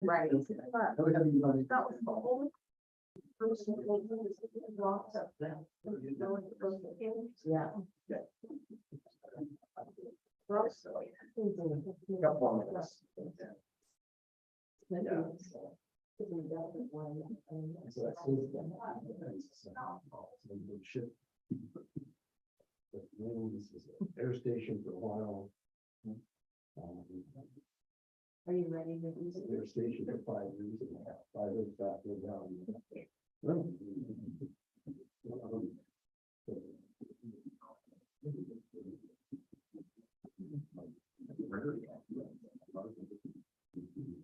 Right. That was the whole. Yeah. Air station for a while. Are you ready to use it? Air station for 5 years and a half, 5 years back and down.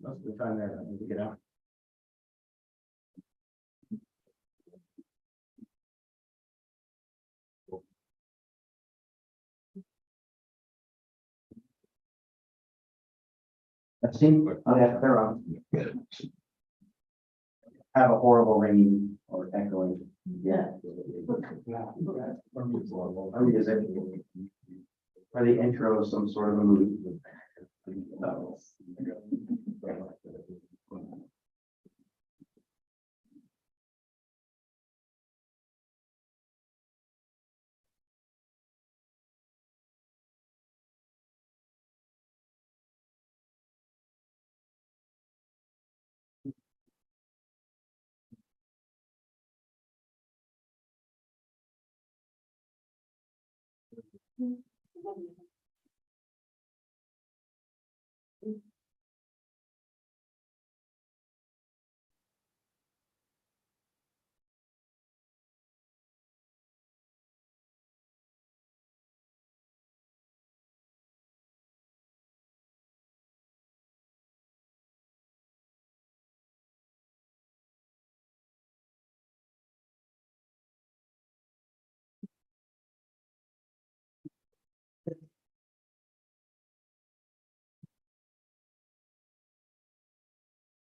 Most of the time there, I need to get out. I've seen, oh yeah, they're on. Have a horrible ringing or echoing. Yeah. Or is it? Or the intro of some sort of a movie. No.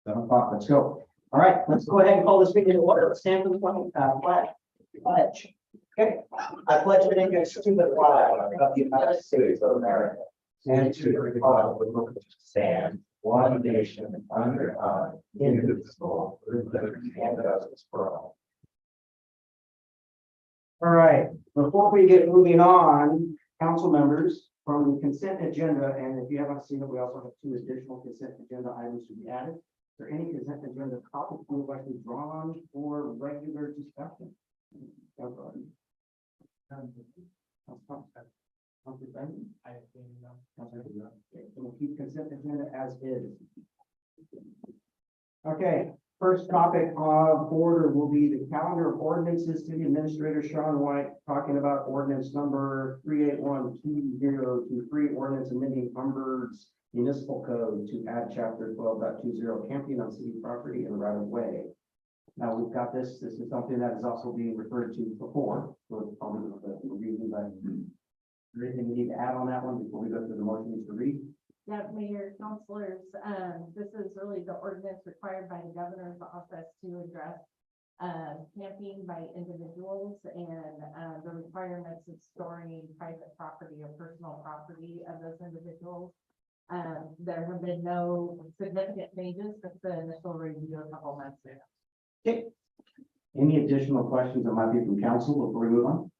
Let's go. All right, let's go ahead and call this meeting to order. Let's stand for the pledge. Okay, I pledge allegiance to the flag of the United States of America and to the republic which stands one nation under God, indivisible, with liberty and justice for all. All right, before we get moving on, council members, from the consent agenda, and if you haven't seen it, we also have 2 additional consent agenda items to be added. Is there any consent agenda topics you would like to be drawn for regular discussion? We'll keep consent agenda as is. Okay, first topic of order will be the calendar of ordinances. City Administrator Sean White talking about ordinance number 3812023, ordinance amending Hubbard's Municipal Code to add chapter 12.20 camping on city property and right of way. Now we've got this is something that is also being referred to before, so it's probably the reason that anything we need to add on that one before we go through the motions to read. Yeah, Mayor, councilors, this is really the ordinance required by the governor's office to address camping by individuals and the requirements of storing private property or personal property of those individuals. There have been no significant changes since the initial review a couple months ago. Okay. Any additional questions that might be from council before we move on?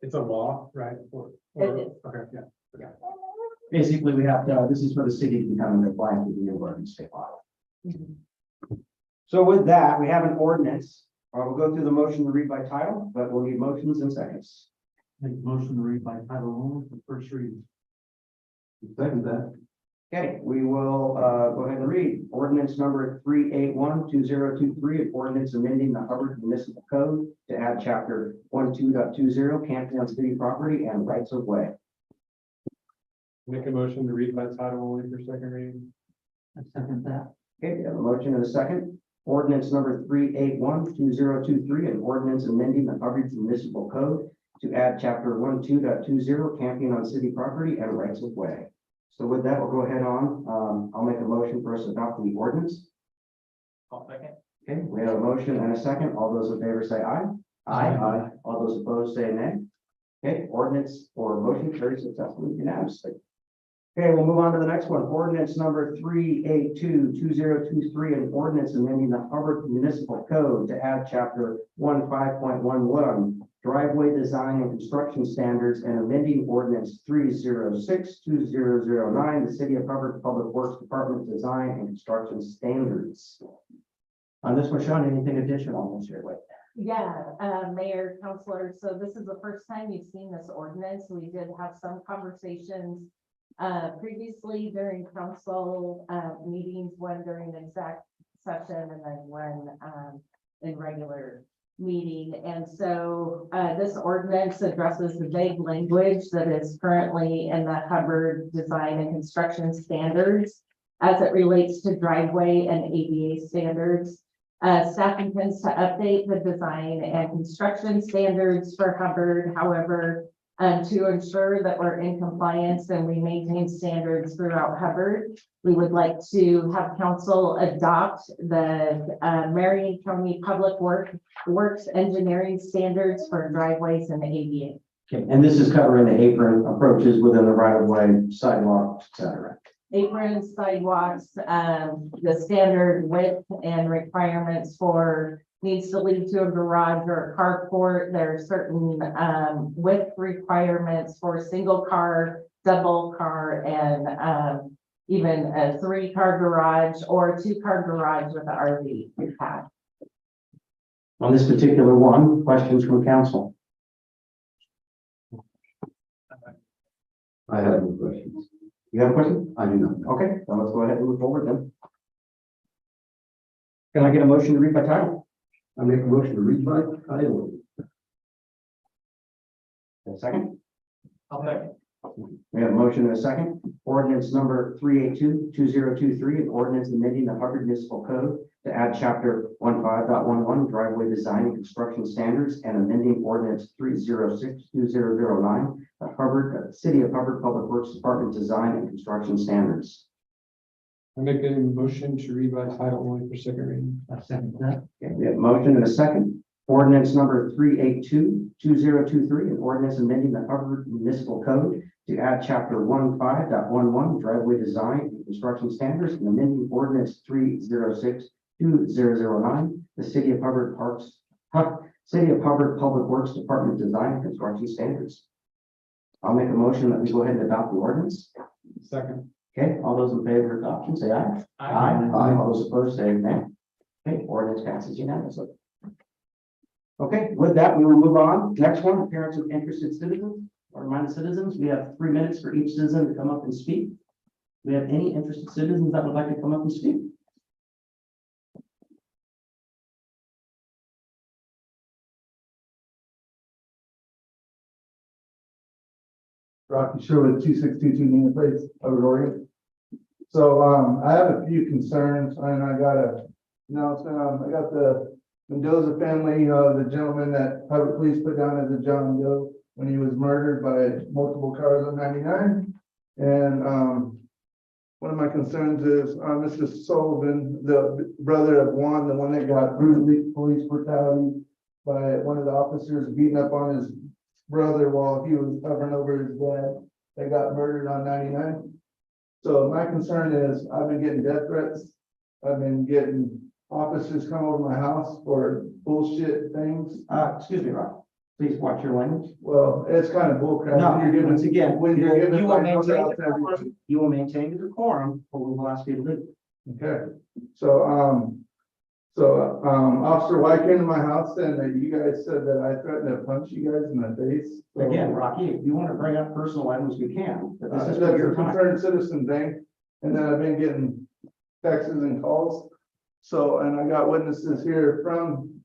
It's a law, right? It is. Okay, yeah. Basically, we have to, this is for the city to become in compliance with the New Orleans state law. So with that, we have an ordinance. We'll go through the motion to read by title, but we'll need motions and seconds. Make motion to read by title only for first reading. Second that. Okay, we will go ahead and read ordinance number 3812023, an ordinance amending the Hubbard Municipal Code to add chapter 12.20 camping on city property and rights of way. Make a motion to read by title only for second reading. I second that. Okay, we have a motion and a second. Ordinance number 3812023, an ordinance amending the Hubbard Municipal Code to add chapter 12.20 camping on city property and rights of way. So with that, we'll go ahead on. I'll make a motion for us to adopt the ordinance. I'll second. Okay, we have a motion and a second. All those in favor say aye. Aye. All those opposed say nay. Okay, ordinance or motion carries successfully unanimously. Okay, we'll move on to the next one. Ordinance number 382-2023, an ordinance amending the Hubbard Municipal Code to add chapter 15.11, driveway design and construction standards, and amending ordinance 306-2009, the City of Hubbard Public Works Department design and construction standards. On this one, Sean, anything additional on this here? Yeah, Mayor, Counselor, so this is the first time you've seen this ordinance. We did have some conversations previously during council meetings, one during exec session and then one in regular meeting. And so this ordinance addresses the vague language that is currently in the Hubbard design and construction standards as it relates to driveway and ADA standards. Staff intends to update the design and construction standards for Hubbard. However, to ensure that we're in compliance and we maintain standards throughout Hubbard, we would like to have council adopt the Marion County Public Works engineering standards for driveways and ADA. Okay, and this is covering the apron approaches within the right of way, sidewalks, et cetera. Aprons, sidewalks, the standard width and requirements for needs to lead to a garage or a carport. There are certain width requirements for single car, double car, and even a 3-car garage or a 2-car garage with an RV pad. On this particular one, questions from council? I have no questions. You have a question? I do not. Okay, then let's go ahead and move forward then. Can I get a motion to read by title? I make a motion to read by title. A second? I'll second. We have a motion and a second. Ordinance number 382-2023, an ordinance amending the Hubbard Municipal Code to add chapter 15.11 driveway design and construction standards and amending ordinance 306-2009, the Hubbard, City of Hubbard Public Works Department design and construction standards. I make a motion to read by title only for second reading. I second that. Okay, we have a motion and a second. Ordinance number 382-2023, an ordinance amending the Hubbard Municipal Code to add chapter 15.11 driveway design and construction standards and amending ordinance 306-2009, the City of Hubbard City of Hubbard Public Works Department design and construction standards. I'll make a motion that we go ahead and adopt the ordinance. Second. Okay, all those in favor of adoption, say aye. Aye. All those opposed, say nay. Okay, ordinance passes unanimously. Okay, with that, we will move on. Next one, appearance of interested citizens or minded citizens. We have 3 minutes for each citizen to come up and speak. Do we have any interested citizens that would like to come up and speak? Rocky Sherwood, 2622 Nina Place, Hubbard, Oregon. So, I have a few concerns and I got I got the Mendoza family, the gentleman that Hubbard Police put down as a John Doe when he was murdered by multiple cars on 99. And, one of my concerns is, Mr. Sullivan, the brother of Juan, the one that got brutally police brutality by one of the officers beating up on his brother while he was hovering over his dad that got murdered on 99. So my concern is I've been getting death threats. I've been getting officers come over my house for bullshit things. Excuse me, Rob. Please watch your language. Well, it's kind of bullcrap. No, When you're giving- once again, when you're giving you will my brother maintain out to everybody. decorum. You will maintain the decorum, or we will ask you to leave. Okay, so, Officer White came to my house and that you guys said that I threatened to punch you guys in the face. So, Again, Rocky, if you want to bring up personal items, we can, but this is that's for your a time. concerned citizen thing, and then I've been getting texts and calls. So, and I got witnesses here from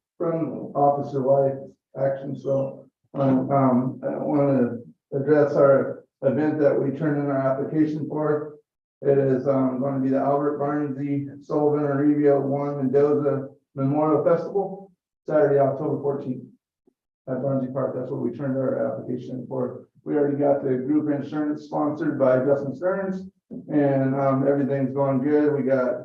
Officer White's action, so, I want to address our event that we turned in our application for. It is, going to be the Albert Barnsey Sullivan Arevio Juan Mendoza Memorial Festival, Saturday, October 14th. At Barnsey Park, that's what we turned our application in for. We already got the group insurance sponsored by Justin Stearns, and, everything's going good. We got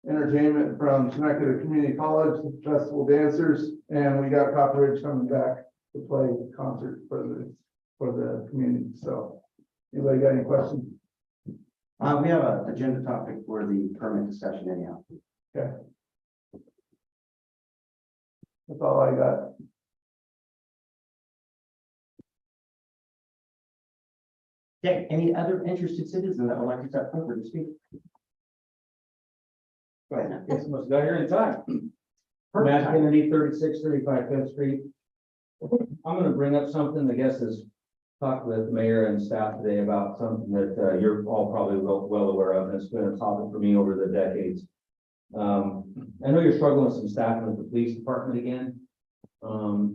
entertainment from Temecula Community College, festival dancers, and we got Copperidge coming back to play concert for the community. So, anybody got any questions? We have an agenda topic for the permit discussion anyhow. That's all I got. Okay, any other interested citizen that would like to step forward to speak? Go ahead. Guess I must have got here in time. Perfect Matt time. Kennedy, 3635 Fifth Street. I'm gonna bring up something, I guess, is talked with the mayor and staff today about something that you're all probably well aware of, and it's been a topic for me over the decades. I know you're struggling with some staffing at the police department again.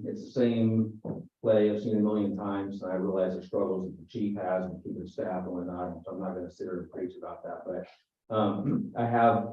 It's the same play I've seen a million times, and I realize the struggles that the chief has with keeping staff and whatnot, so I'm not gonna sit here and preach about that, but I have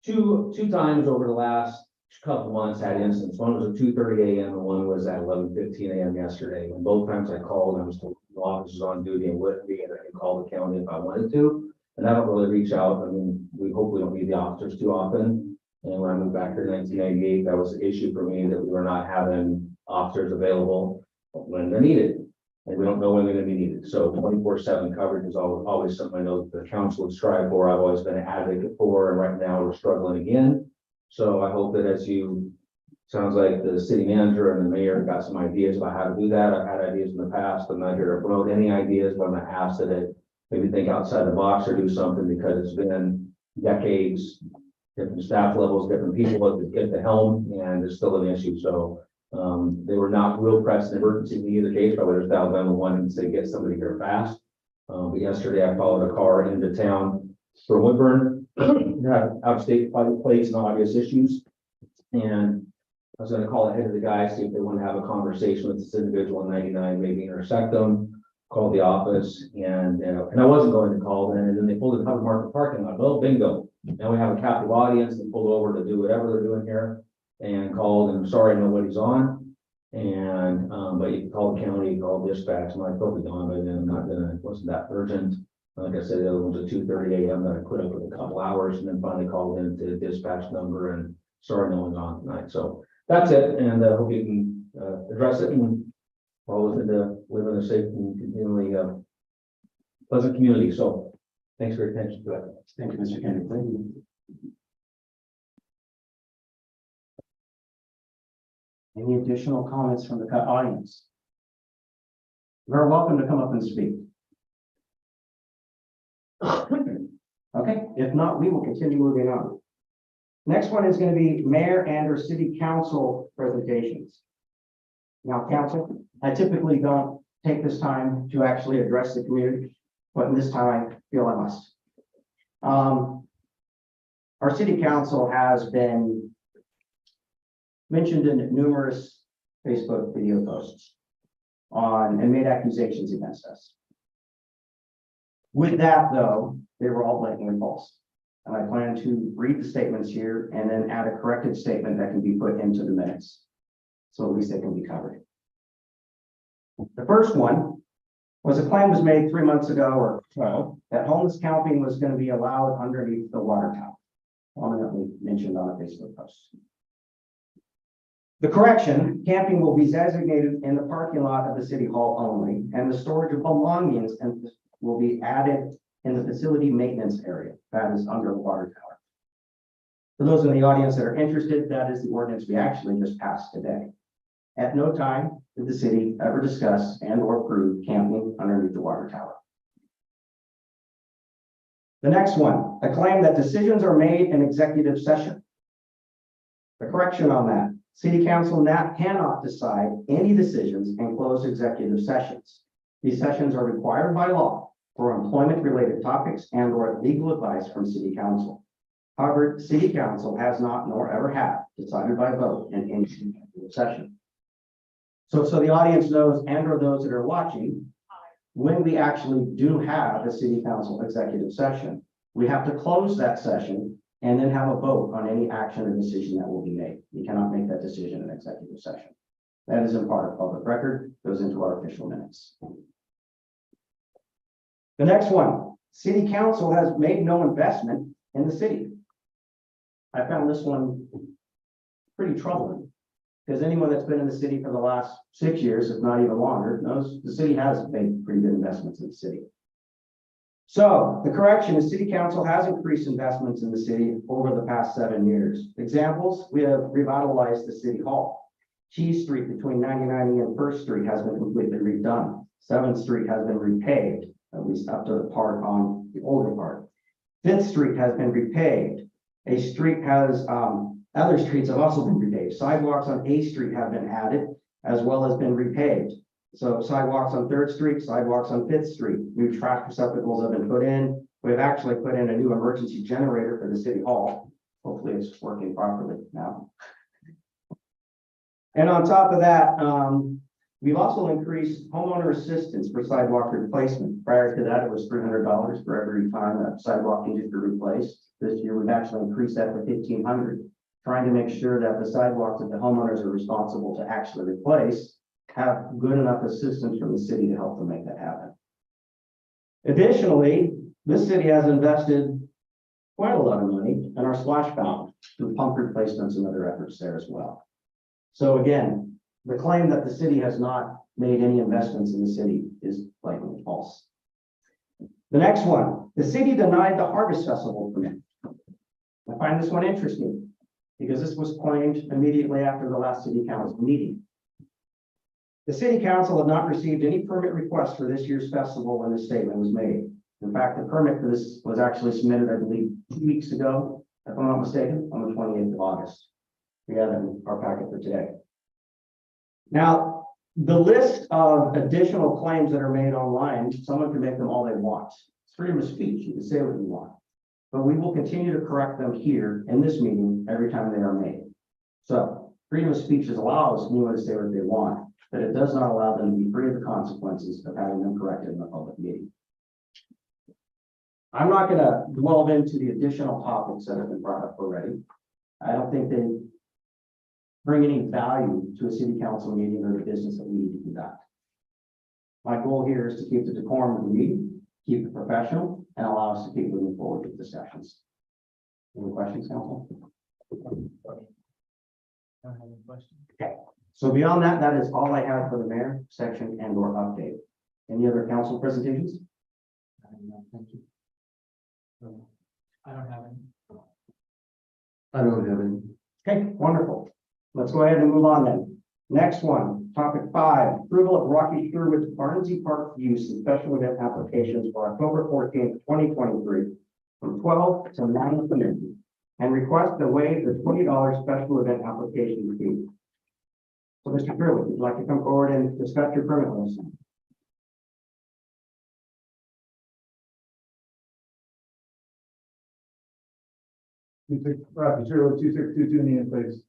two times over the last couple months had incidents. One was at 2:30 a.m. and one was at 11:15 a.m. yesterday. And both times I called, I was told the officer was on duty and wouldn't be, and I could call the county if I wanted to. And I don't really reach out. I mean, we hopefully don't need the officers too often. And when I moved back to 1998, that was an issue for me that we were not having officers available when they're needed. And we don't know when they're gonna be needed. So 24/7 coverage is always something I know that the council would strive for. I've always been an advocate for, and right now we're struggling again. So I hope that sounds like the city manager and the mayor got some ideas about how to do that. I've had ideas in the past. I'm not here to promote any ideas, but I'm gonna ask that it maybe think outside the box or do something, because it's been decades, different staff levels, different people at the helm, and it's still an issue. So they were not real pressed in emergency in either case, but I would have dialed 911 and say, get somebody here fast. But yesterday I followed a car into town from Woodburn, had out-of-state plates and obvious issues. And I was gonna call ahead of the guy, see if they want to have a conversation with this individual in 99, maybe intersect them, call the office, and I wasn't going to call then, and then they pulled in Hubbard Market parking lot. Well, bingo. Now we have a captive audience and pulled over to do whatever they're doing here, and called, and I'm sorry, nobody's on. And but you can call the county, call dispatch, and I thought on, but then I'm not gonna, it wasn't that urgent. Like I said, the other one was at 2:30 a.m. that I quit up with a couple hours, and then finally called into the dispatch number, and sorry, no one's on tonight. So that's it, and hope you can address it and follow into live in a safe and continually pleasant community. So thanks for your attention to it. Thank you, Mr. Kennedy. Thank you. Any additional comments from the audience? You're welcome to come up and speak. Okay, if not, we will continue moving on. Next one is going to be mayor and or city council presentations. Now, council, I typically don't take this time to actually address the community, but in this time I feel I must. Our city council has been mentioned in numerous Facebook video posts and made accusations against us. With that, though, they were all blatantly false. And I plan to read the statements here and then add a corrected statement that can be put into the minutes. So at least they can be covered. The first one was a claim was made 3 months ago or so that homeless camping was going to be allowed underneath the water tower, prominently mentioned on a Facebook post. The correction, camping will be designated in the parking lot of the city hall only, and the storage of belongings will be added in the facility maintenance area that is under the water tower. For those in the audience that are interested, that is the ordinance we actually just passed today. At no time did the city ever discuss and or approve camping underneath the water tower. The next one, a claim that decisions are made in executive session. The correction on that, city council cannot decide any decisions in closed executive sessions. These sessions are required by law for employment-related topics and or legal advice from city council. However, city council has not nor ever have decided by vote in any executive session. So the audience knows, and or those that are watching, when we actually do have a city council executive session, we have to close that session and then have a vote on any action or decision that will be made. We cannot make that decision in executive session. That is a part of public record, goes into our official minutes. The next one, city council has made no investment in the city. I found this one pretty troubling, because anyone that's been in the city for the last 6 years, if not even longer, knows the city has made pretty good investments in the city. So the correction is city council has increased investments in the city over the past 7 years. Examples, we have revitalized the city hall. Cheese Street between 99 and First Street has been completely redone. 7th Street has been repaved, at least up to the part on the older part. 5th Street has been repaved. A street has, other streets have also been repaved. Sidewalks on A Street have been added as well as been repaved. So sidewalks on 3rd Street, sidewalks on 5th Street, new trash receptacles have been put in. We've actually put in a new emergency generator for the city hall. Hopefully it's working properly now. And on top of that, we've also increased homeowner assistance for sidewalk replacement. Prior to that, it was $300 for every time a sidewalk needed to be replaced. This year, we've actually increased that to $1,500, trying to make sure that the sidewalks that the homeowners are responsible to actually replace have good enough assistance from the city to help them make that happen. Additionally, this city has invested quite a lot of money in our splash fountain through pump replacements and other efforts there as well. So again, the claim that the city has not made any investments in the city is blatantly false. The next one, the city denied the Harvest Festival permit. I find this one interesting because this was claimed immediately after the last city council meeting. The city council had not received any permit request for this year's festival when the statement was made. In fact, the permit for this was actually submitted, I believe, 2 weeks ago, if I'm not mistaken, on the 28th of August. We have it in our packet for today. Now, the list of additional claims that are made online, someone can make them all they want. It's freedom of speech. You can say what you want. But we will continue to correct them here in this meeting every time they are made. So freedom of speech allows anyone to say what they want, but it does not allow them to be free of the consequences of having them corrected in a public meeting. I'm not going to delve into the additional topics that have been brought up already. I don't think they bring any value to a city council meeting or the business that we need to conduct. My goal here is to keep the decorum of the meeting, keep it professional, and allow us to keep moving forward with discussions. Any questions, council? Okay, so beyond that, that is all I have for the mayor section and or update. Any other council presentations? Thank you. I don't have any. I don't have any. Okay, wonderful. Let's go ahead and move on then. Next one, topic 5, approval of Rocky Sherwood Barnsey Park use and special event applications for October 14th, 2023, from 12 to 9 p.m. and request to waive the $20 special event application fee. So, Mr. Sherwood, would you like to come forward and discuss your permit list? Rocky Sherwood 2622 Indian Place.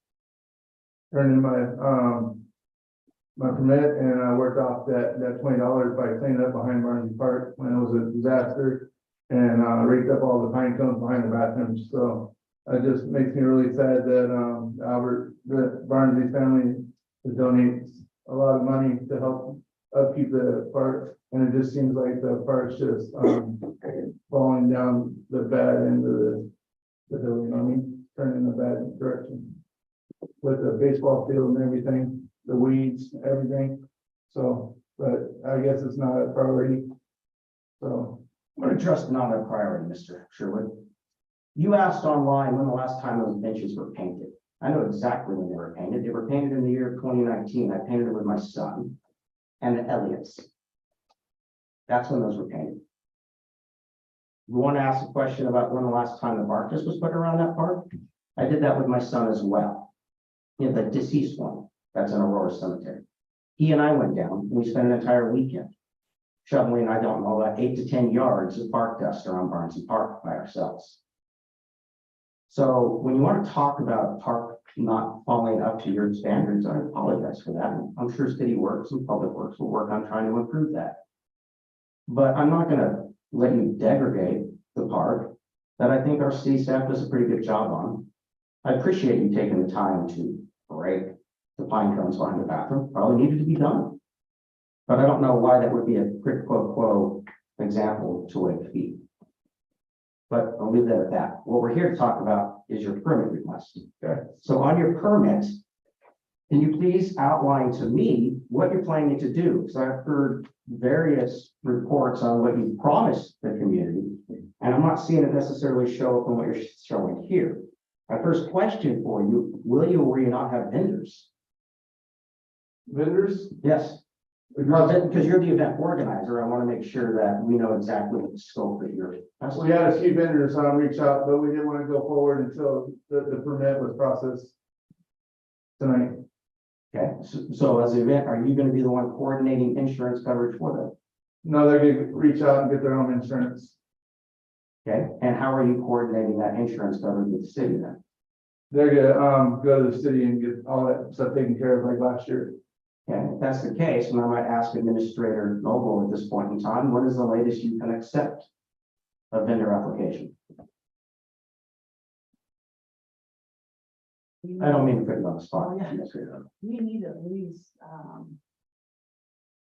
Turned in my permit and I worked off that $20 by cleaning up behind Barnsey Park when it was a disaster and raked up all the pine cones behind the bathrooms. So it just makes me really sad that the Barnsey family donates a lot of money to help upkeep the park, and it just seems like the park's just falling down the bad end of the hill, you know what I mean? Turning in the bad direction. With the baseball field and everything, the weeds, everything. So, but I guess it's not a priority. So, I'm going to trust not a priority, Mr. Sherwood. You asked online when the last time those benches were painted. I know exactly when they were painted. They were painted in the year 2019. I painted it with my son and the Elliots. That's when those were painted. You want to ask a question about when the last time the Barcus was put around that park? I did that with my son as well. You know, the deceased one that's in Aurora Cemetery. He and I went down and we spent an entire weekend shoveling, I don't know, about 8 to 10 yards of park dust around Barnsey Park by ourselves. So when you want to talk about a park not falling up to your standards, I apologize for that. I'm sure City Works and Public Works will work on trying to improve that. But I'm not going to let you degrade the park that I think our city staff does a pretty good job on. I appreciate you taking the time to break the pine cones behind the bathroom. Probably needed to be done. But I don't know why that would be a quid pro quo example to waive fee. But I'll leave that at that. What we're here to talk about is your permit request. Okay. So on your permit, Can you please outline to me what you're planning to do? Because I've heard various reports on what you promised the community, and I'm not seeing it necessarily show up in what you're showing here. My first question for you, will you or will you not have vendors? Vendors? Yes. Because you're the event organizer, I want to make sure that we know exactly what the scope of your. We had a few vendors reach out, but we didn't want to go forward until the permit was processed tonight. Okay, so as an event, are you going to be the one coordinating insurance coverage for them? No, they're gonna reach out and get their own insurance. Okay, and how are you coordinating that insurance coverage with the city then? They're gonna, go to the city and get all that stuff taken care of like last year. Okay, if that's the case, and I might ask Administrator Noble at this point in time, what is the latest you can accept a vendor application? I don't mean to put you on the spot. Oh, yeah. Administrator. We need at least,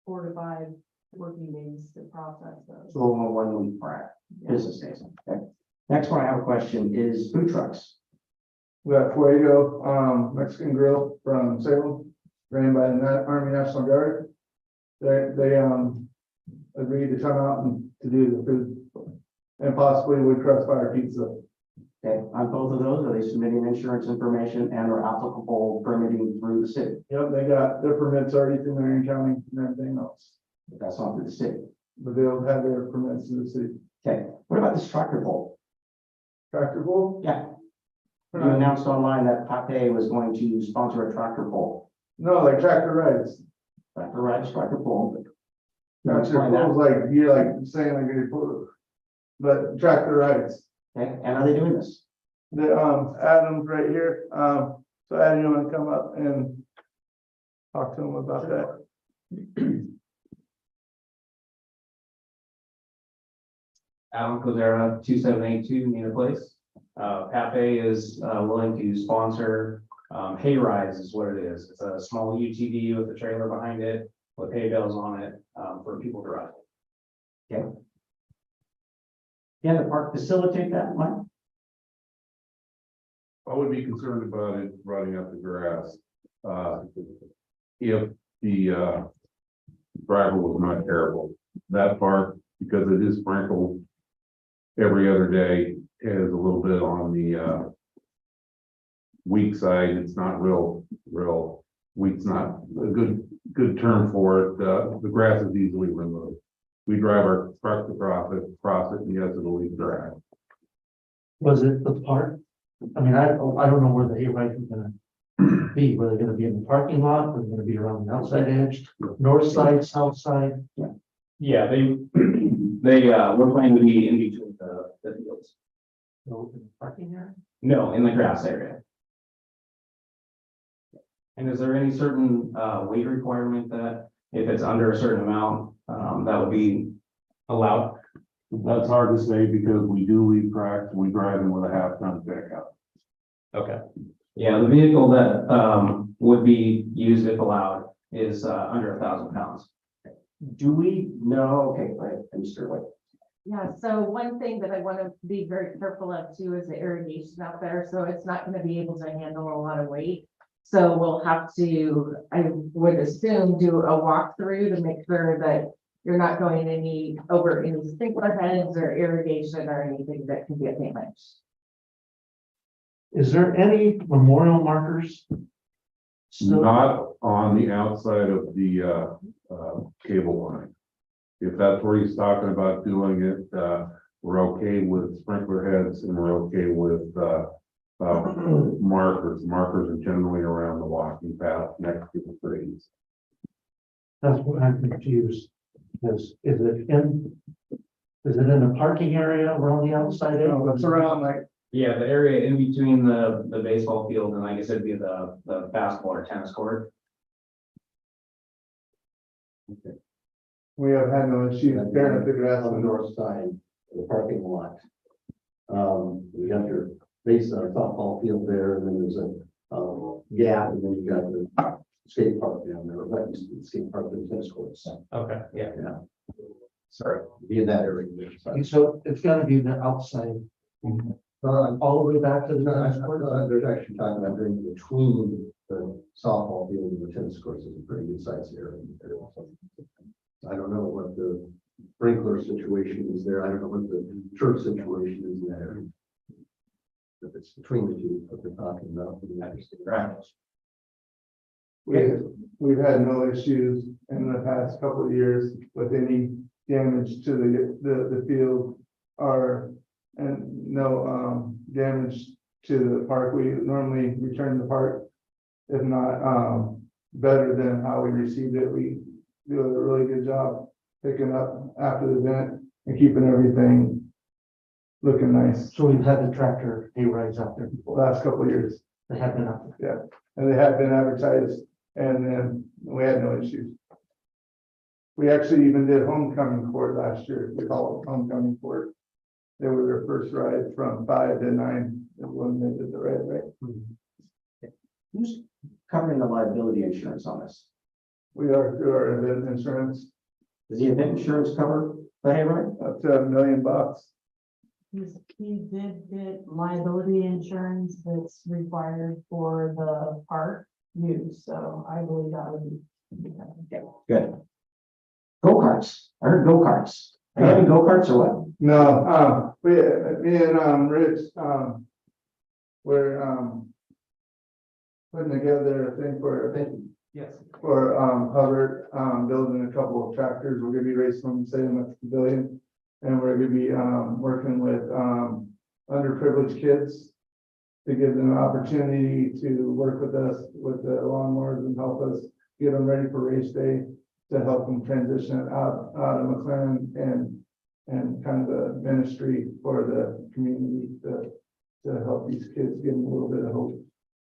4 to 5 working days to process those. So 1 week prior, business days, okay? Next one I have a question is food trucks. We got Fuego, Mexican Grill from Salem, ran by the Army National Guard. They agreed to come out and to do the food and possibly wood crust fire pizza. Okay, on both of those, are they submitting insurance information and are applicable permitting through the city? Yep, they got their permits already through Marion County and everything else, But that's not through the city. but they'll have their permits in the city. Okay, what about this tractor pull? Tractor pull? Yeah. You announced online that Pape was going to sponsor a tractor pull. No, like tractor rides. Tractor rides, tractor pull. Can you Tractor explain that? pulls like, you're like saying like you pull, but tractor rides. Okay, and are they doing this? The, Adam's right here, so Adam, you wanna come up and talk to him about that? Alan Cozera, 2782 Nina Place. Pape is willing to sponsor hay rides is what it is. It's a small UTV with a trailer behind it with hay bales on it for people to ride. Can the park facilitate that, Mike? I would be concerned about it rotting up the grass. If the driver was not careful, that part, because it is sprinkled every other day, is a little bit on the weak side. It's not real weak's not a good term for it. The grass is easily removed. We drive our truck across it, and yes, it'll leave grass. Was it the park? I mean, I don't know where the hay rides are gonna be. Were they gonna be in the parking lot? Were they gonna be around the outside edge, north side, south side? Yeah, they we're planning to be in between the fields. No, in the parking area? No, in the grass area. And is there any certain weight requirement that if it's under a certain amount, that would be allowed? That's hard to say because we do leave cracks. We drive them with a half-ton pickup. Okay. Yeah, the vehicle that would be used if allowed is under 1,000 pounds. Do we know, okay, right, Mr. White. Yeah, so one thing that I want to be very careful of too is the irrigation out there, so it's not going to be able to handle a lot of weight. So we'll have to, I would assume, do a walkthrough to make sure that you're not going over any sprinkler heads or irrigation or anything that can get damaged. Is there any memorial markers? Still, Not on the outside of the cable line. If that's where he's talking about doing it, we're okay with sprinkler heads and we're okay with markers. Markers are generally around the walking path next to the trees. that's what I'm confused. Is it in the parking area or on the outside edge? No, it's around like, Yeah, the area in between the baseball field and I guess it'd be the basketball or tennis court. we have had no issues tearing up the grass On on the the north. north side of the parking lot. We got your base, softball field there, and then there's a gap, and then you got the skate park down there, but skate park and tennis courts. Okay, yeah. Sorry, be in that area. So it's gotta be the outside All the way back to the tennis court, there's actually talking about doing between the softball field and the tennis courts is a pretty good size area. I don't know what the sprinkler situation is there. I don't know what the church situation is in that area. If it's between the two, what they're talking about. Right. We've had no issues in the past couple of years with any damage to the field and no, damage to the park. We normally return the park, if not, better than how we received it. We do a really good job picking up after the event and keeping everything looking nice. So we've had the tractor hay rides out there before. Last couple of years, They have been out there. and they have been advertised, and then we had no issues. We actually even did homecoming court last year. We call it homecoming court. They were their first ride from 5 to 9, when they did the ride, right? Who's covering the liability insurance on this? We are through our event insurance, Does the event insurance cover the hayride? up to $1 million. He did get liability insurance that's required for the park use, so I believe that would be. Good. Go-karts. I heard go-karts. Are you having go-karts or what? No, me and, Rich, we're, putting together a thing Yes. for Hubbard, building a couple of tractors. We're gonna be racing them, setting them at the pavilion. And we're gonna be, working with, underprivileged kids to give them an opportunity to work with us with the lawnmowers and help us get them ready for race day, to help them transition out of McLaren and kind of a ministry for the community to help these kids give them a little bit of hope.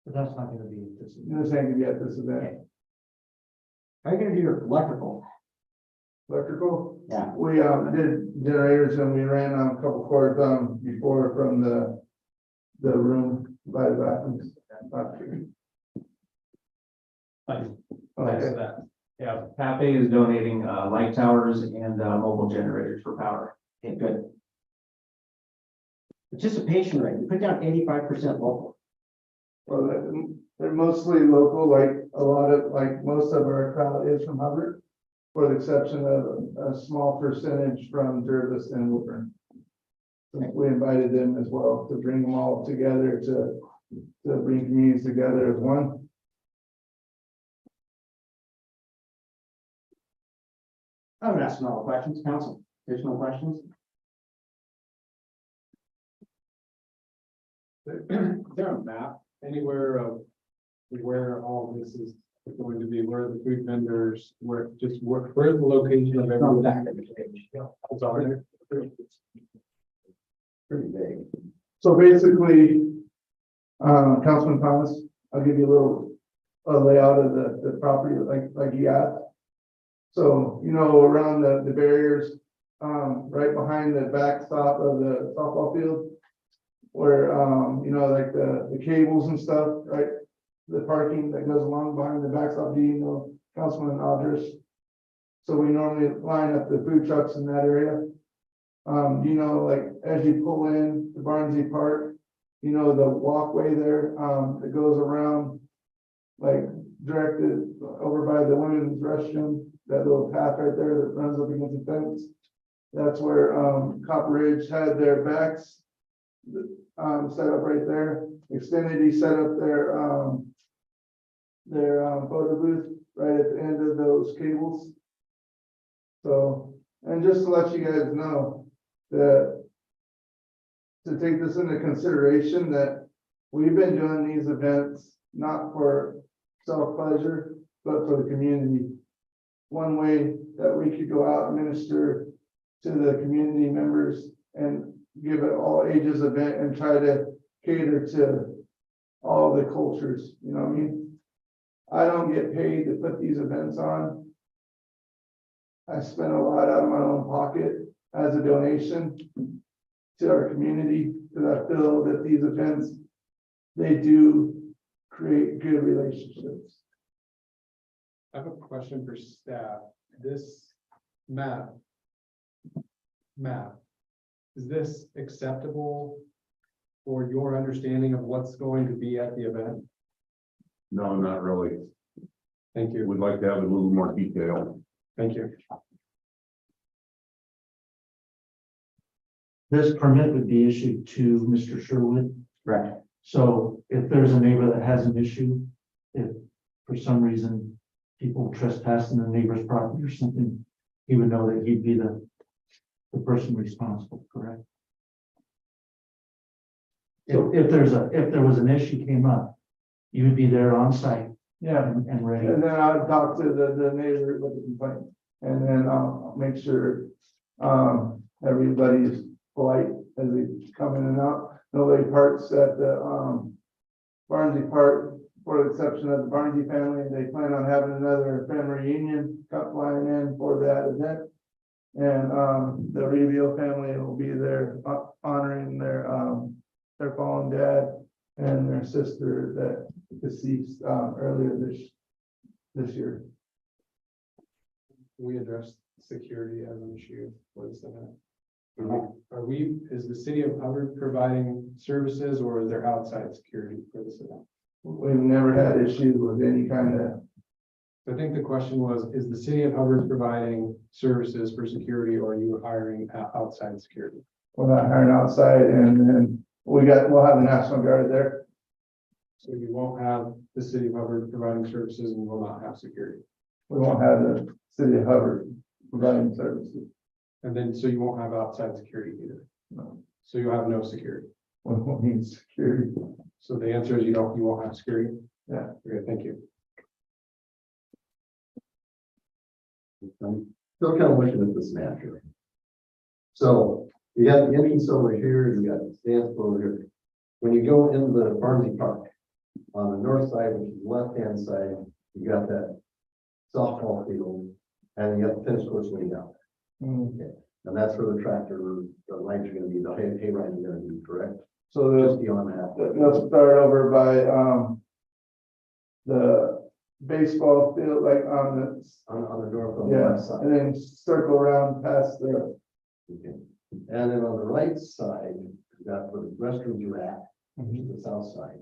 But that's not gonna be this. This ain't gonna be at this event. How are you gonna do your electrical? Electrical, Yeah. we did generators and we ran a couple cords before from the room by the bathrooms. Thanks for Okay, that. Yeah, Pape is donating light towers and mobile generators for power. Okay, good. Participation rate, you put down 85% local. well, they're mostly local, like most of our crowd is from Hubbard, for the exception of a small percentage from Jervis and Woburn. We invited them as well to bring them all together to bring communities together as one. I would ask no more questions, council. There's no questions? Is there a map anywhere of where all this is going to be, where the food vendors, where's the location of On the back everything? of the page. It's on there. Pretty big. So basically, Councilman Thomas, I'll give you a layout of the property like you asked. So, around the barriers, right behind the backstop of the softball field, where, like the cables and stuff, right? The parking that goes along behind the backstop, Councilman Aldrich. So we normally line up the food trucks in that area. Like as you pull in the Barnsley Park, the walkway there, that goes around, like directed over by the women's restroom, that little path right there that runs up against the fence. That's where, Copper Ridge had their backs, set up right there. Xfinity set up their photo booth right at the end of those cables. So, and just to let you guys know that to take this into consideration, that we've been doing these events not for self-pleasure, but for the community. One way that we could go out and minister to the community members and give it all ages event and try to cater to all the cultures, you know what I mean? I don't get paid to put these events on. I spend a lot out of my own pocket as a donation to our community, because I feel that these events, they do create good relationships. I have a question for staff. This map, is this acceptable for your understanding of what's going to be at the event? No, not really. Thank you. We'd like to have a little more detail. Thank you. This permit would be issued to Mr. Sherwood. Right. So if there's a neighbor that has an issue, if for some reason people trespass in the neighbor's property or something, he would know that he'd be the person responsible, correct? If there was an issue came up, you would be there on site Yeah, and ready. and then I'll talk to the neighbor with the complaint, and then I'll make sure, everybody's polite as they come in and out. Nobody parks at the, Barnsley Park, for the exception of the Barnsley family. They plan on having another family reunion come flying in for that event. And, the Revio family will be there honoring their fallen dad and their sister that deceased, earlier this year. We addressed security as an issue for this event. Is the city of Hubbard providing services, or is there outside security for this event? We've never had issues with any kind of, I think the question was, is the city of Hubbard providing services for security, or are you hiring outside security? we're not hiring outside, and then we'll have the National Guard there. So you won't have the city of Hubbard providing services and will not have security. We won't have the city of Hubbard providing services. And then, so you won't have outside security either. No. So you'll have no security. We won't need security. So the answer is you won't have security? Yeah. Okay, thank you. I'm still kind of looking at this map here. So you got the entrance over here, you got the dance floor over here. When you go in the Barnsley Park, on the north side, which is the left-hand side, you got that softball field, and you got the tennis courts way down. Okay, and that's where the tractor, the lines are gonna be, the hay rides are gonna be, correct? So Just beyond that. they'll start over by, the baseball field, like on On the north, the, on the yeah, left side. and then circle around past the, Okay. And then on the right side, you got where the restrooms are at, which is the south side.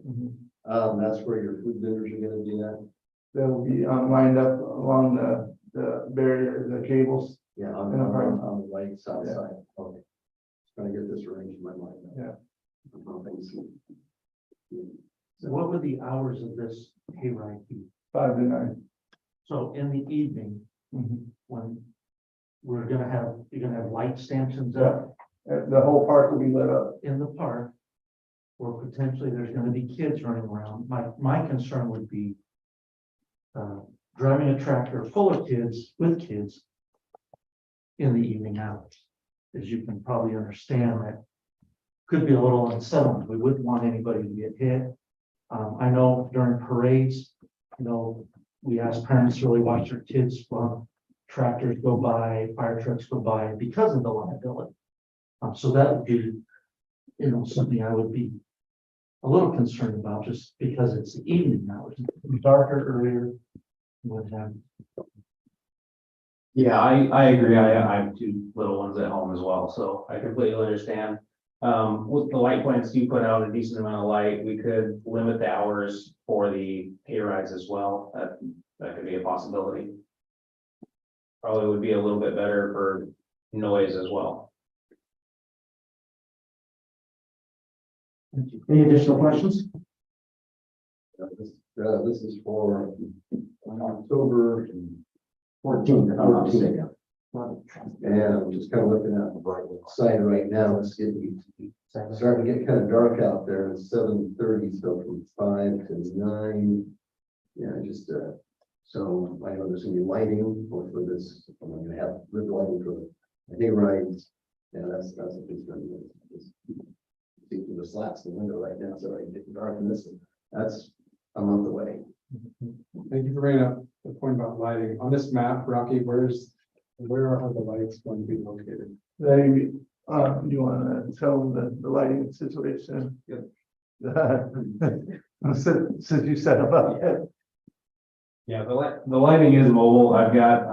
That's where your food vendors are gonna be at. they'll be lined up along the barrier, the cables. Yeah, on the right south Yeah. side. Okay. Just trying to get this arranged in my mind. Yeah. So what would the hours of this hayride be? 5 to 9. So in the evening, when you're gonna have light stanchions up The whole park will be lit up. in the park, or potentially there's gonna be kids running around. My concern would be driving a tractor full of kids with kids in the evening hours. As you can probably understand, that could be a little unsettling. We wouldn't want anybody to get hit. I know during parades, we ask parents to really watch their kids while tractors go by, fire trucks go by, because of the liability. So that would be, something I would be a little concerned about, just because it's the evening hours, darker earlier. What have Yeah, I agree. I have two little ones at home as well, so I completely understand. With the light plants do put out a decent amount of light, we could limit the hours for the hay rides as well. That could be a possibility. Probably would be a little bit better for noise as well. any additional questions? This is for October 14th, if I'm not 14th. mistaken. And I'm just kind of looking at the sign right now. It's starting to get kind of dark out there. It's 7:30, so from 5 to 9. Yeah, so I know there's gonna be lighting for this. I'm gonna have red lighting for the hay rides. Yeah, that's what it's gonna be. See through the slats in the window right now, so it's getting dark in this. That's a month away. Thank you for bringing up the point about lighting. On this map, Rocky, where are the lights going to be located? You want to tell them the lighting situation? Yep. Since you set them up. Yeah, the lighting is mobile. I've got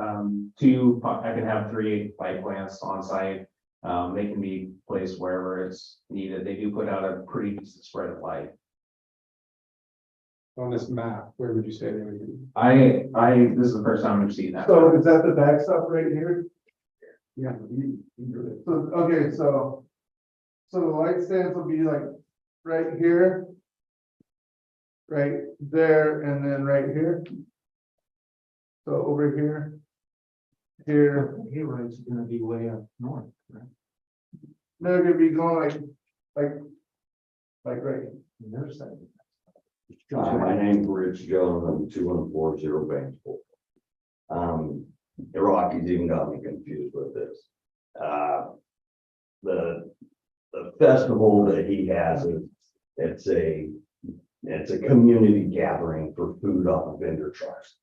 two, I can have 3 light plants on site. They can be placed wherever it's needed. They do put out a pretty decent spread of light. On this map, where would you say they would be? This is the first time I've seen that. So is that the backstop right here? Yeah. So, okay, so the light stands will be like right here, right there, and then right here. So over here, here, Hayride's gonna be way up north, right? they're gonna be going like right. On their side. My name's Rich Jones, I'm 2140 Banksville. Rocky's even got me confused with this. The festival that he has is, it's a community gathering for food off of vendor trucks.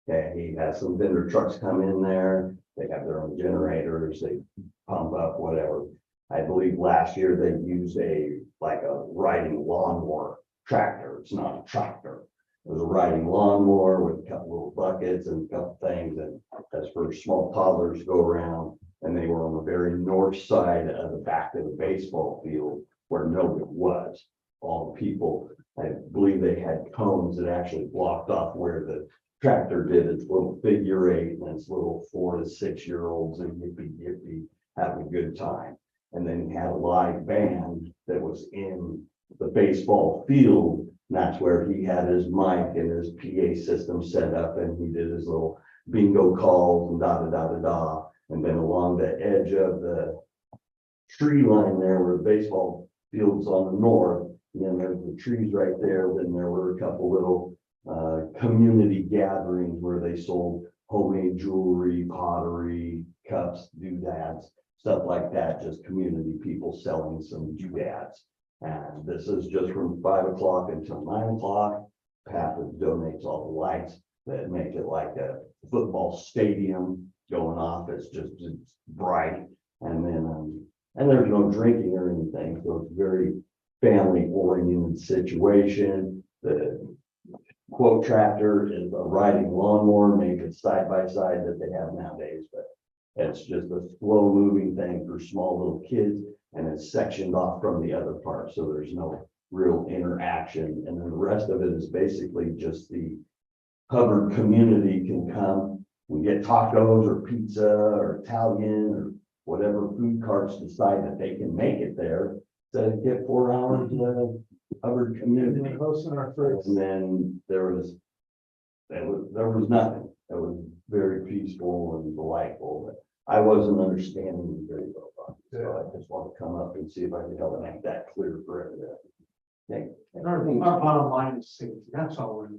Okay, he has some vendor trucks come in there, they have their own generators, they pump up whatever. I believe last year they used a riding lawnmower tractor. It's not a tractor. It was a riding lawnmower with a couple little buckets and a couple things, and that's for small toddlers to go around. And they were on the very north side of the back of the baseball field where nobody was. All the people, I believe they had cones that actually blocked off where the tractor did its little figure eight and its little 4 to 6 year olds and yippee having a good time. And then he had a live band that was in the baseball field. And that's where he had his mic and his PA system set up, and he did his little bingo calls and da. And then along the edge of the tree line there where the baseball field's on the north, and then there's the trees right there. Then there were a couple little community gatherings where they sold homemade jewelry, pottery, cups, doodads, stuff like that. Just community people selling some doodads. And this is just from 5 o'clock until 9 o'clock. Patrick donates all the lights that make it like a football stadium going off. It's bright. And then, and there's no drinking or anything. So it's a very family oriented situation. The quote tractor is a riding lawnmower, maybe it's side by side that they have nowadays, but it's just a slow moving thing for small little kids. And it's sectioned off from the other part, so there's no real interaction. And then the rest of it is basically just the Hubbard community can come and get tacos or pizza or Italian or whatever food carts decide that they can make it there to get 4 hours of Hubbard community. Hosting our first. And then there was nothing. It was very peaceful and delightful, but I wasn't understanding it very well. So I just want to come up and see if I can help make that clear for everybody. Thank you. Our bottom line is safety, that's all we're.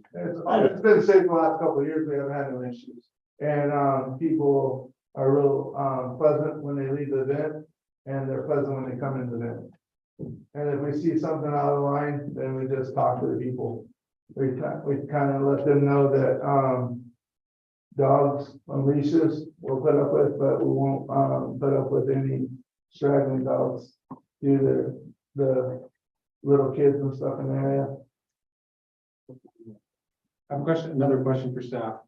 It's been safe the last couple of years, we haven't had no issues. And people are real pleasant when they leave the event, and they're pleasant when they come into the event. And if we see something out of line, then we just talk to the people. We kind of let them know that dogs on leashes we'll put up with, but we won't put up with any straggling dogs due to the little kids and stuff in the area. I have a question, another question for staff.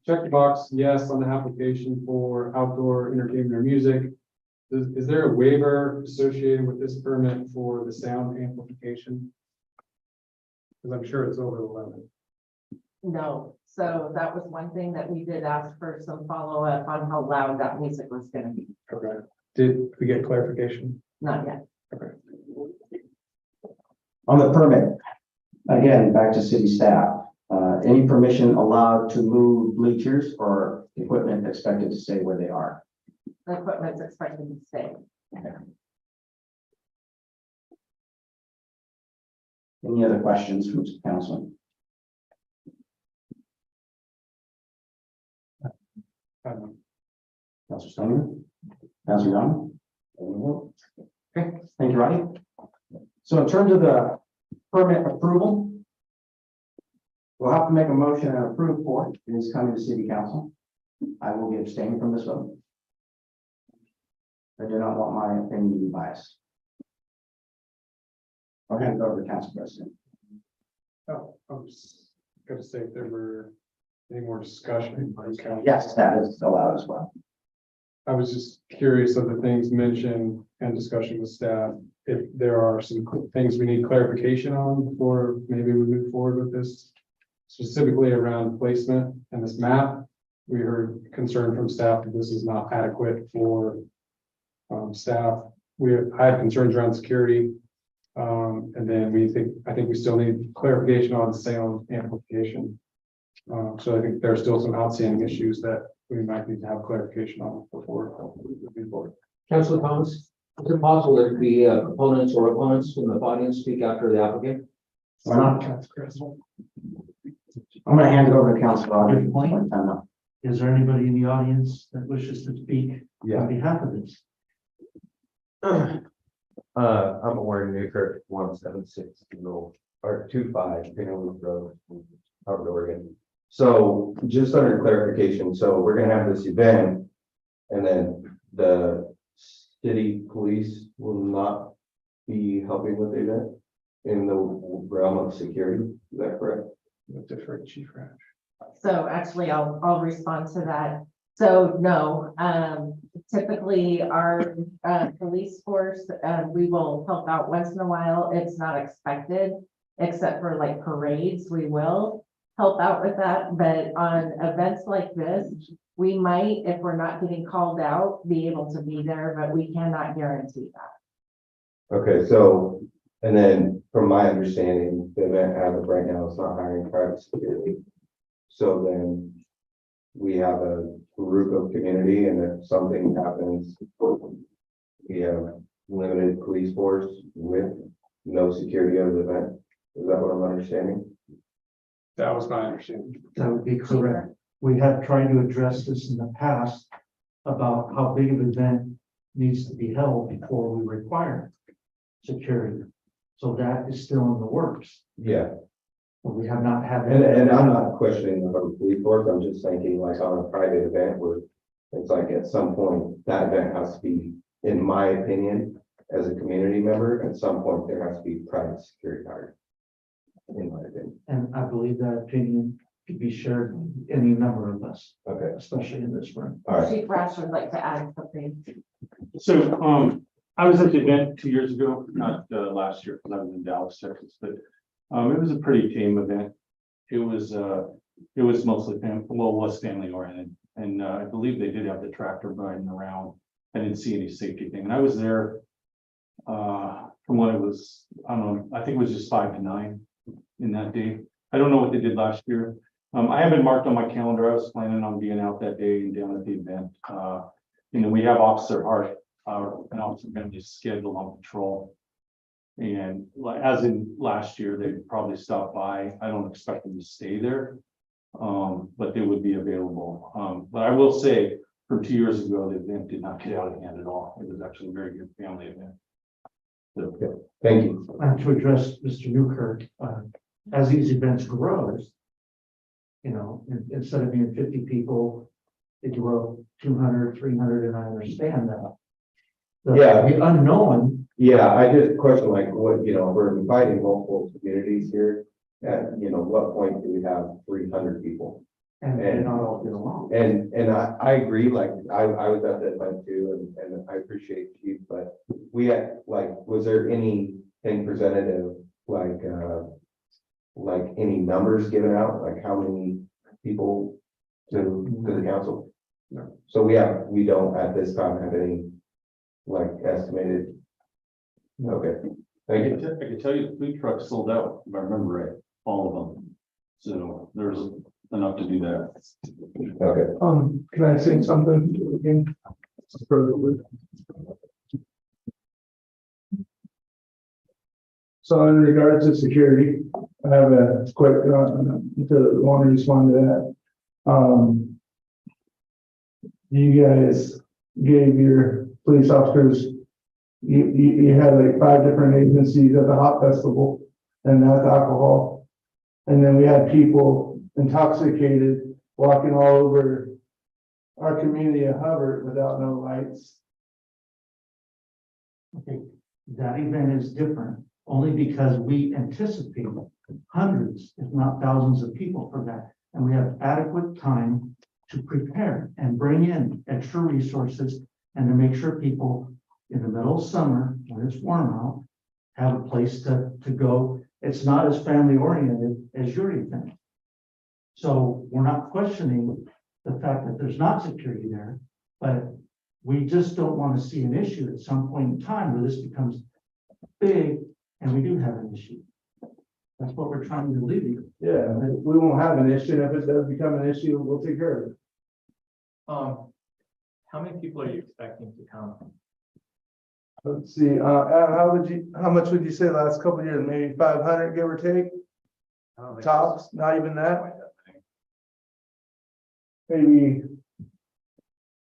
Check the box, yes, on the application for outdoor entertainment or music. Is there a waiver associated with this permit for the sound amplification? Because I'm sure it's over the limit. No, so that was one thing that we did ask for some follow-up on how loud that music was gonna be. Okay. Did we get clarification? Not yet. On the permit, again, back to city staff, any permission allowed to move bleachers or equipment expected to stay where they are? The equipment's expected to stay. Any other questions from council? Councilor Stoner? Councilor Young? Okay, thank you, Rodney. So in terms of the permit approval, we'll have to make a motion and approve for it. It is coming to city council. I will be abstaining from this vote. I do not want my opinion to be biased. I'll hand it over to council president. Oh, I'm just gonna say if there were any more discussion. Yes, that is allowed as well. I was just curious of the things mentioned and discussion with staff, if there are some things we need clarification on before maybe we move forward with this. Specifically around placement and this map, we heard concern from staff that this is not adequate for staff. I have concerns around security. And then I think we still need clarification on sound amplification. So I think there are still some outstanding issues that we might need to have clarification on before moving forward. Councilor Thomas, is it possible that the proponents or opponents from the audience speak after the applicant? Why not? I'm gonna hand it over to Councilor Rogers. Good point. Is there anybody in the audience that wishes to speak on behalf of this? I'm Warren Newkirk, 176 or 25 Pinnacle Road, Hubbard, Oregon. So just under clarification, so we're gonna have this event and then the city police will not be helping with the event in the realm of security. Is that correct? Different Chief Ranch. So actually, I'll respond to that. So no, typically our police force, we will help out once in a while. It's not expected, except for like parades, we will help out with that. But on events like this, we might, if we're not getting called out, be able to be there, but we cannot guarantee that. Okay, so, and then from my understanding, the event as of right now is not hiring private security. So then we have a group of community and if something happens, we have limited police force with no security of the event. Is that what I'm understanding? That was my understanding. That would be correct. We have tried to address this in the past about how big of an event needs to be held before we require security. So that is still in the works, Yeah, but we have not had. and I'm not questioning the police force, I'm just thinking like on a private event where it's like at some point that event has to be, in my opinion, as a community member, at some point there has to be private security hired. In my opinion. And I believe that opinion could be shared with any number of us, Okay, especially in this room. all right. Chief Rash would like to add something. So, I was at the event 2 years ago, not last year, because I was in Dallas, Texas, but it was a pretty tame event. It was mostly was family oriented, and I believe they did have the tractor riding around. I didn't see any safety thing, and I was there from what it was, I don't know, I think it was just 5 to 9 in that day. I don't know what they did last year. I haven't marked on my calendar. I was planning on being out that day and down at the event. We have Officer Hart, an officer going to be scheduled on patrol. And like, as in last year, they probably stopped by. I don't expect them to stay there. But they would be available. But I will say from 2 years ago, the event did not get out of hand at all. It was actually a very good family event. So, Okay, thank you. And to address Mr. Newkirk, as these events grows, instead of being 50 people, it grow 200, 300, and I understand that. Yeah. The unknown, Yeah, I just question like what, we're inviting multiple communities here. At, what point do we have 300 people? and they not all get along. And I agree, like, I was at that event too, and I appreciate you, but we had, like, was there anything presented like any numbers given out, like how many people to the council? No. So we don't at this time have any, like, estimated. Okay, thank you. I can tell you the food trucks sold out, if I remember right, all of them. So there's enough to do that. Okay, Can I say something again? So in regards to security, I have a quick, to want to respond to that. You guys gave your police officers, you had like 5 different agencies at the hot festival and that's alcohol. And then we had people intoxicated walking all over our community of Hubbard without no lights. Okay, that event is different, only because we anticipate hundreds, if not thousands of people for that. And we have adequate time to prepare and bring in extra resources and to make sure people in the middle of summer, when it's warm out, have a place to go. It's not as family oriented as your event. So we're not questioning the fact that there's not security there, but we just don't want to see an issue at some point in time where this becomes big and we do have an issue. That's what we're trying to alleviate. Yeah, we won't have an issue. If it does become an issue, we'll take care of it. How many people are you expecting to come? Let's see, how much would you say last couple of years? Maybe 500, give or take? Tops, not even that? Maybe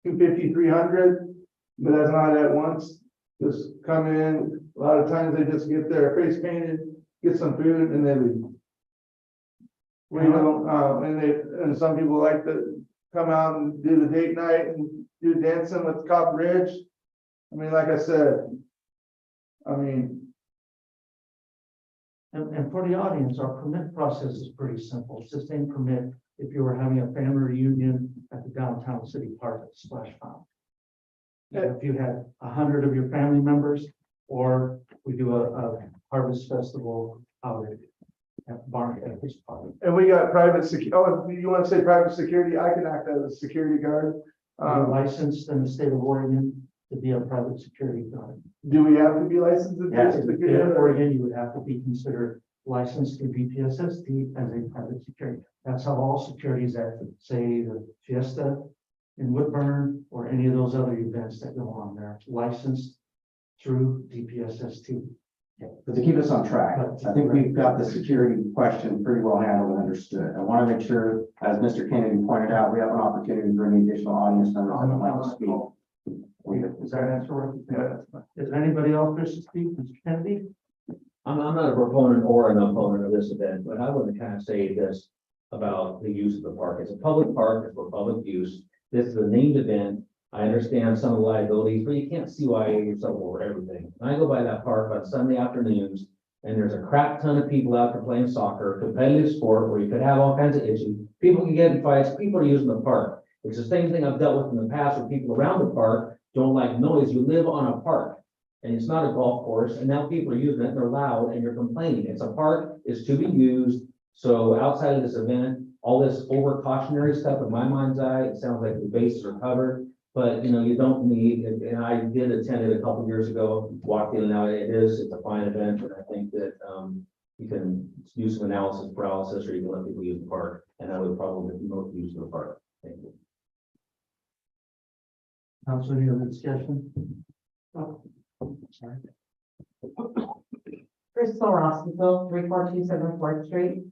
250, 300, but that's not at once. Just come in. A lot of times they just get their face painted, get some food, and they leave. We don't, and some people like to come out and do the date night and do dancing with Cop Ridge. I mean, like I said, And for the audience, our permit process is pretty simple. It's the same permit if you were having a family reunion at the downtown city park at Splash Fountain. If you had 100 of your family members, or we do a harvest festival out at Barn at this park. and we got private you want to say private security? I can act as a security guard. We're licensed in the state of Oregon to be a private security guard. Do we have to be licensed to be Yes, a in security? Oregon, you would have to be considered licensed through BPSST as a private security. That's how all securities at, say, the Fiesta in Woodburn or any of those other events that go on there, licensed through DPSST. But to keep us on track, I think we've got the security question pretty well handled and understood. I want to make sure, as Mr. Kennedy pointed out, we have an opportunity to bring additional audience members that would like to speak. Does that answer what? Yeah. Is anybody else wish to speak? Mr. Kennedy? I'm not a proponent or an opponent of this event, but I want to kind of say this about the use of the park. It's a public park, it's for public use. This is a named event. I understand some of the liabilities, but you can't CYA yourself over everything. And I go by that park on Sunday afternoons, and there's a crap ton of people out there playing soccer, competitive sport, where you could have all kinds of issues. People can get in fights, people are using the park. It's the same thing I've dealt with in the past, where people around the park don't like noise. You live on a park, and it's not a golf course, and now people are using it, and they're loud, and you're complaining. It's a park, it's to be used. So outside of this event, all this over cautionary stuff, in my mind's eye, it sounds like the bases are covered. But, you don't need, and I did attend it a couple years ago, walked in and out. It's a fine event, and I think that, you can do some analysis paralysis, or you can let people use the park, and I would probably promote the use of the park. Thank you. Council, any other discussion? Oh, sorry. Crystal Rossville, 3427 4th Street.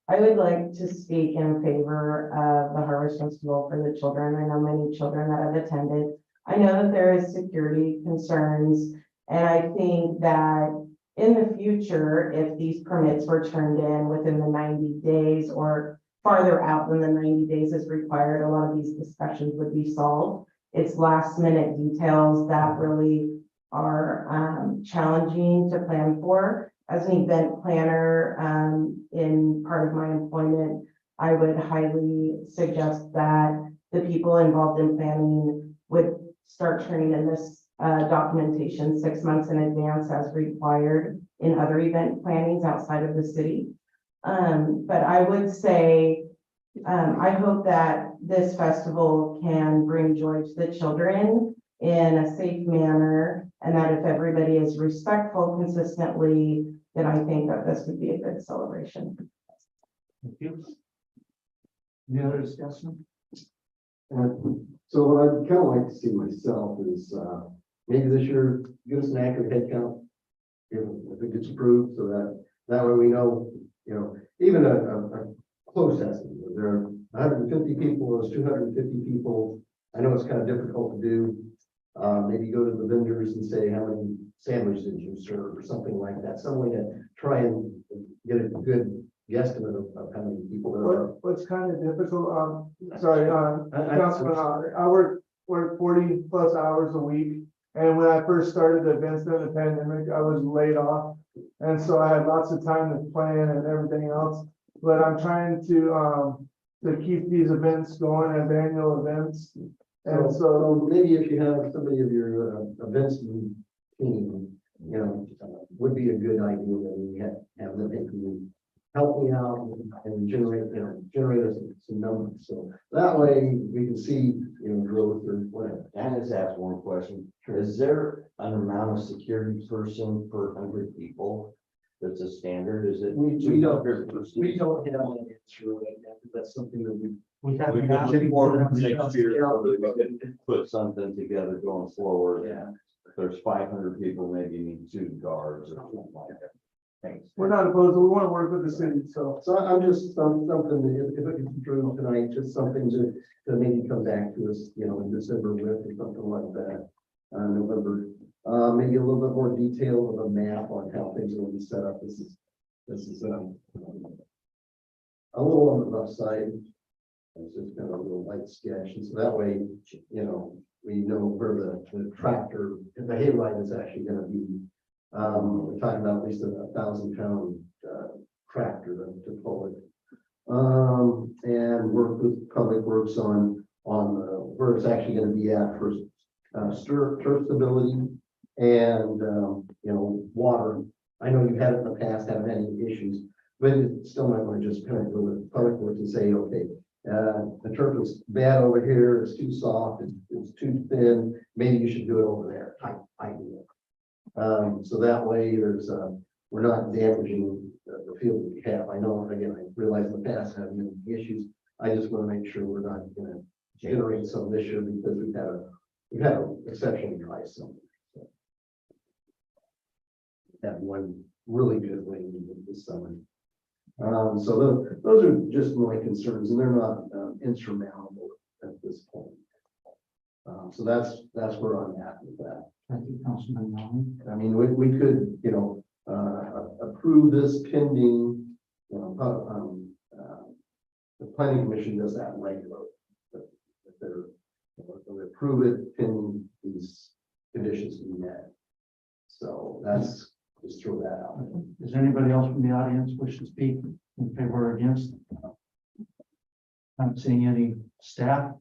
I would like to speak in favor of the Harvest Festival for the children. I know many children that have attended. I know that there is security concerns, and I think that in the future, if these permits were turned in within the 90 days or farther out than the 90 days is required, a lot of these discussions would be solved. It's last minute details that really are challenging to plan for. As an event planner, in part of my employment, I would highly suggest that the people involved in planning would start turning in this documentation 6 months in advance as required in other event plannings outside of the city. But I would say, I hope that this festival can bring joy to the children in a safe manner, and that if everybody is respectful consistently, then I think that this would be a good celebration. Thank you. Any other discussion? So what I'd kind of like to see myself is, maybe this year, give us an accurate head count. If it gets approved, so that way we know, even a close estimate, if there are 150 people, or 250 people. I know it's kind of difficult to do. Maybe go to the vendors and say, how many sandwiches did you serve, or something like that, some way to try and get a good guesstimate of how many people there are. What's kind of difficult, Councilman, I work 40 plus hours a week. And when I first started the events during the pandemic, I was laid off. And so I had lots of time to plan and everything else. But I'm trying to to keep these events going as annual events. And so, So maybe if you have somebody of your events team, you know, would be a good idea that we have them, they can help me out and generate us some numbers. So that way we can see, you know, growth or whatever. Can I just ask one question? Is there an amount of security person per 100 people? That's a standard, is it? We 200 persons? don't have an answer right now, because that's something that We have. We to could have- look for next year, so that we could put something together going forward. Yeah. If there's 500 people, maybe you need 2 guards or something like that. Thanks. we're not opposed, we want to work with the city, so. So I'm just, something, that if it gets approved tonight, just something to maybe come back to us, you know, in December with or something like that. November, maybe a little bit more detail of a map on how things will be set up. This is a little on the rough side. It's just kind of a little light sketch, and so that way, you know, we know where the tractor, the hayride is actually gonna be. We're talking about at least a 1,000-pound tractor to pull it. And work with Public Works on where it's actually gonna be at for turf stability and, you know, water. I know you've had it in the past, haven't had any issues, but you still might want to just kind of go with Public Works and say, okay, the turf is bad over here, it's too soft, it's too thin, maybe you should do it over there, tighten it. So that way we're not damaging the field that we have. I know, again, I realize in the past having many issues. I just want to make sure we're not going to generate some this year because we've had an exceptionally dry summer. So. Had one really good rain this summer. So those are just my concerns, and they're not insurmountable at this point. So that's where I'm at with that. Thank you, Councilman Allen. I mean, we could, you know, approve this pending, you know, the planning commission does that regularly. But if they approve it pending these conditions be met. So that's, just throw that out. Is there anybody else from the audience wish to speak in favor or against? Not seeing any staff.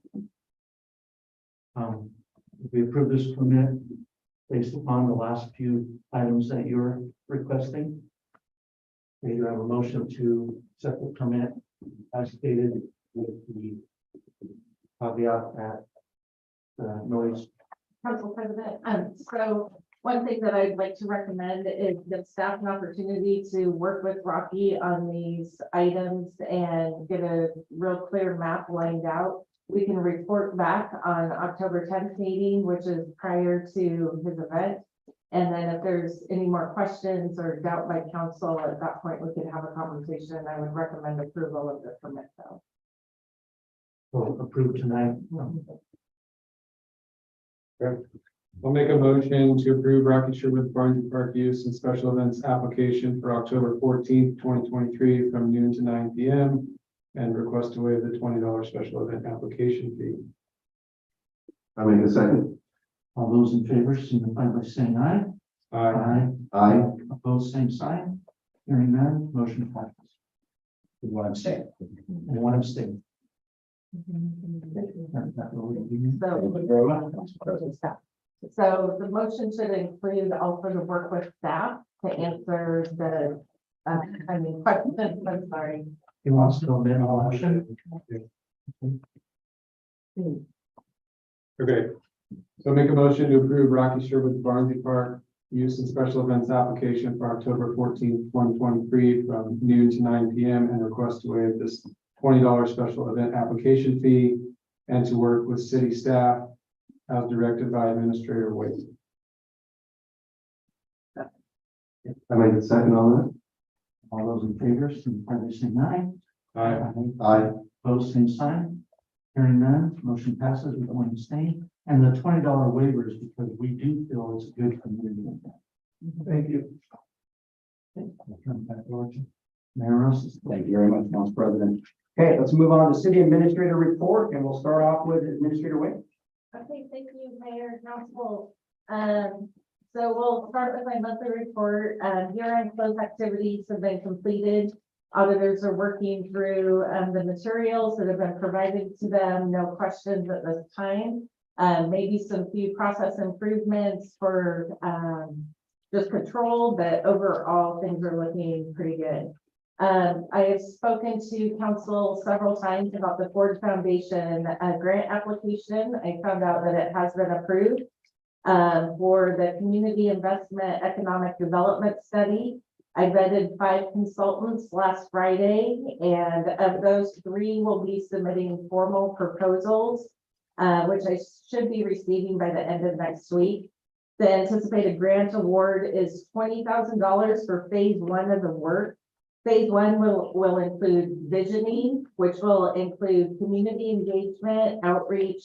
If we approve this permit based upon the last few items that you're requesting, may you have a motion to accept the permit as stated with the caveat that noise. Council President, so one thing that I'd like to recommend is give staff an opportunity to work with Rocky on these items and get a real clear map lined out. We can report back on October 10th meeting, which is prior to his event. And then if there's any more questions or doubt by council, at that point, we can have a conversation. I would recommend approval of the permit though. Will approve tonight. I'll make a motion to approve Rocky Sherwood Barnsley Park use and special events application for October 14th, 2023 from noon to 9 p.m. and request to waive the $20 special event application fee. I make a second. All those in favor signify by saying aye. Aye. Aye. Opposed, same sign. Hearing none, motion passes. One abstain. And one abstain. So the motion should include also to work with staff to answer the, questions, I'm sorry. He wants to amend the motion. Okay, so make a motion to approve Rocky Sherwood Barnsley Park use and special events application for October 14th, 2023 from noon to 9 p.m. and request to waive this $20 special event application fee and to work with city staff as directed by Administrator Wade. I make a second on that. All those in favor signify by saying aye. Aye. Aye. Opposed, same sign. Hearing none, motion passes with one abstain. And the $20 waivers because we do feel it's a good community event. Thank you. I'll turn it back over to Mayor Ross. Thank you very much, Council President. Okay, let's move on to city administrator report, and we'll start off with Administrator Wade. Okay, thank you, Mayor, Council. So we'll start with my monthly report. Year-end close activities have been completed. Auditors are working through the materials that have been provided to them, no questions at this time. Maybe some few process improvements for just control, but overall things are looking pretty good. I have spoken to council several times about the Ford Foundation grant application. I found out that it has been approved for the Community Investment Economic Development Study. I vetted 5 consultants last Friday, and of those 3 will be submitting formal proposals, which I should be receiving by the end of next week. The anticipated grant award is $20,000 for phase 1 of the work. Phase 1 will include visioning, which will include community engagement, outreach,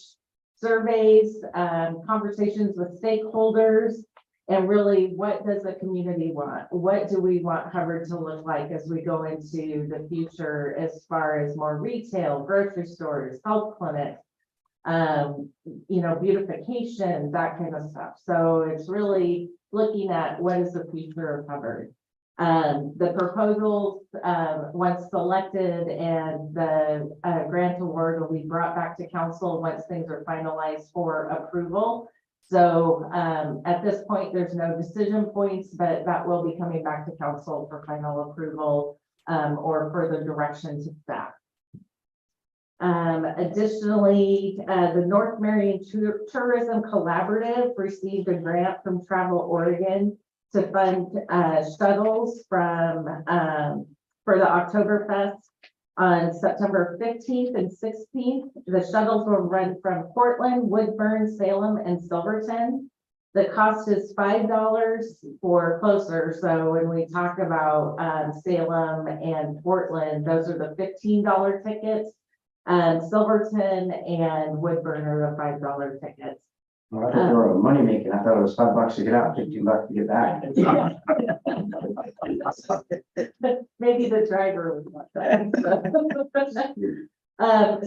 surveys, conversations with stakeholders, and really, what does the community want? What do we want Hubbard to look like as we go into the future as far as more retail, grocery stores, health clinics, beautification, that kind of stuff. So it's really looking at what is the future of Hubbard. The proposals, once selected, and the grant award will be brought back to council once things are finalized for approval. So at this point, there's no decision points, but that will be coming back to council for final approval or further direction to staff. Additionally, the North Marion Tourism Collaborative received a grant from Travel Oregon to fund shuttles for the Oktoberfest on September 15th and 16th. The shuttles will run from Portland, Woodburn, Salem, and Silverton. The cost is $5 for closer. So when we talk about Salem and Portland, those are the $15 tickets. Silverton and Woodburn are the $5 tickets. Well, I thought they were money making. I thought it was $5 to get out, $15 to get back. Maybe the driver would want that.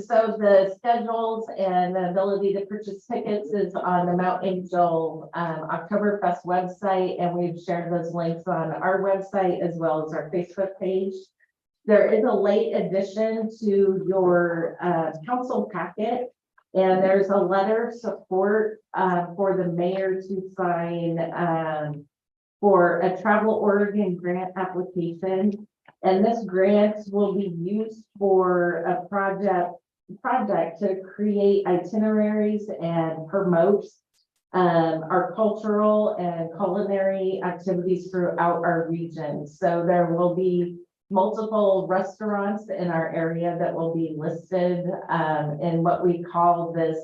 So the schedules and the ability to purchase tickets is on the Mount Angel Oktoberfest website, and we've shared those links on our website as well as our Facebook page. There is a late addition to your council packet, and there's a letter of support for the mayor to sign for a Travel Oregon grant application. And this grant will be used for a project to create itineraries and promote our cultural and culinary activities throughout our region. So there will be multiple restaurants in our area that will be listed in what we call this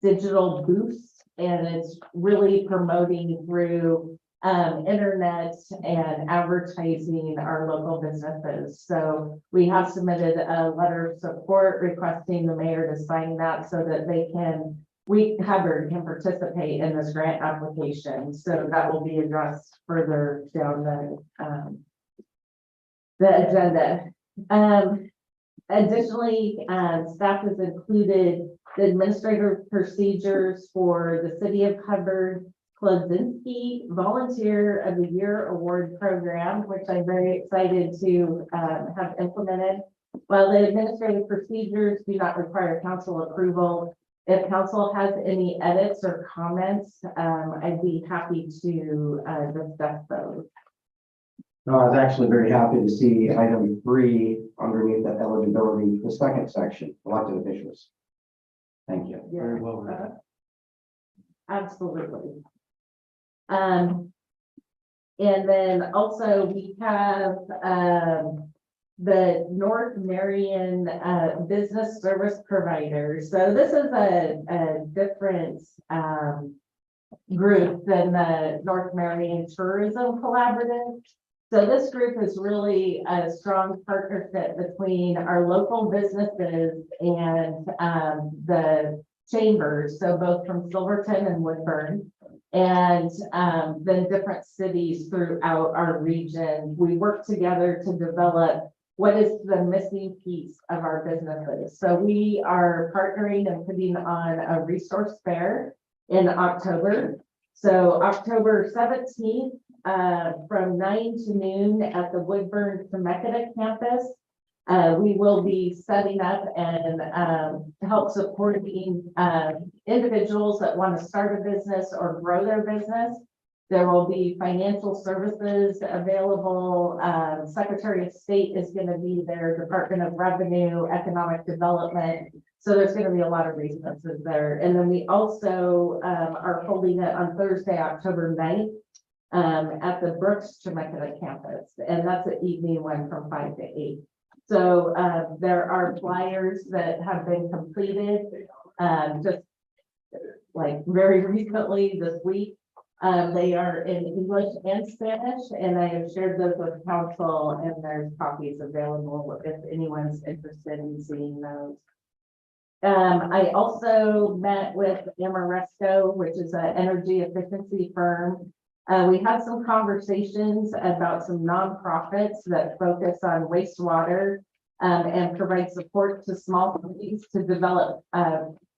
digital booth, and it's really promoting through internet and advertising our local businesses. So we have submitted a letter of support requesting the mayor to sign that so that Hubbard can participate in this grant application. So that will be addressed further down the agenda. Additionally, staff has included the administrative procedures for the City of Hubbard Klozinski Volunteer of the Year Award Program, which I'm very excited to have implemented. While the administrative procedures do not require council approval, if council has any edits or comments, I'd be happy to discuss those. No, I was actually very happy to see item 3 underneath the eligibility, the second section, elected officials. Thank you. Very well read. Absolutely. And then also we have the North Marion Business Service Providers. So this is a different group than the North Marion Tourism Collaborative. So this group is really a strong partnership between our local businesses and the chambers, so both from Silverton and Woodburn, and then different cities throughout our region. We work together to develop what is the missing piece of our businesses. So we are partnering and putting on a resource fair in October. So October 17th from 9 to noon at the Woodburn Temecula campus. We will be setting up and help supporting individuals that want to start a business or grow their business. There will be financial services available. Secretary of State is going to be there, Department of Revenue, Economic Development. So there's going to be a lot of resources there. And then we also are holding it on Thursday, October 9th at the Brooks Temecula campus. And that's an evening one from 5 to 8. So there are flyers that have been completed just like very recently this week. They are in English and Spanish, and I have shared those with council, and there's copies available if anyone's interested in seeing those. I also met with Amoresco, which is an energy efficiency firm. We had some conversations about some nonprofits that focus on wastewater and provide support to small companies to develop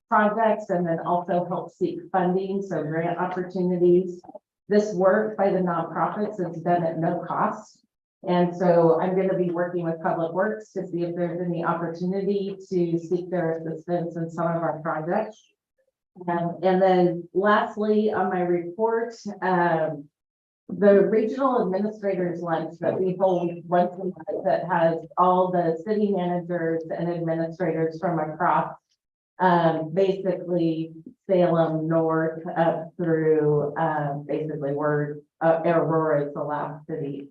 projects and then also help seek funding, so grant opportunities. This work by the nonprofits is done at no cost. And so I'm going to be working with Public Works to see if there's any opportunity to seek their assistance in some of our projects. And then lastly, on my report, the regional administrators lunch that we hold once a month that has all the city managers and administrators from across basically Salem North up through basically where Aurora is the last city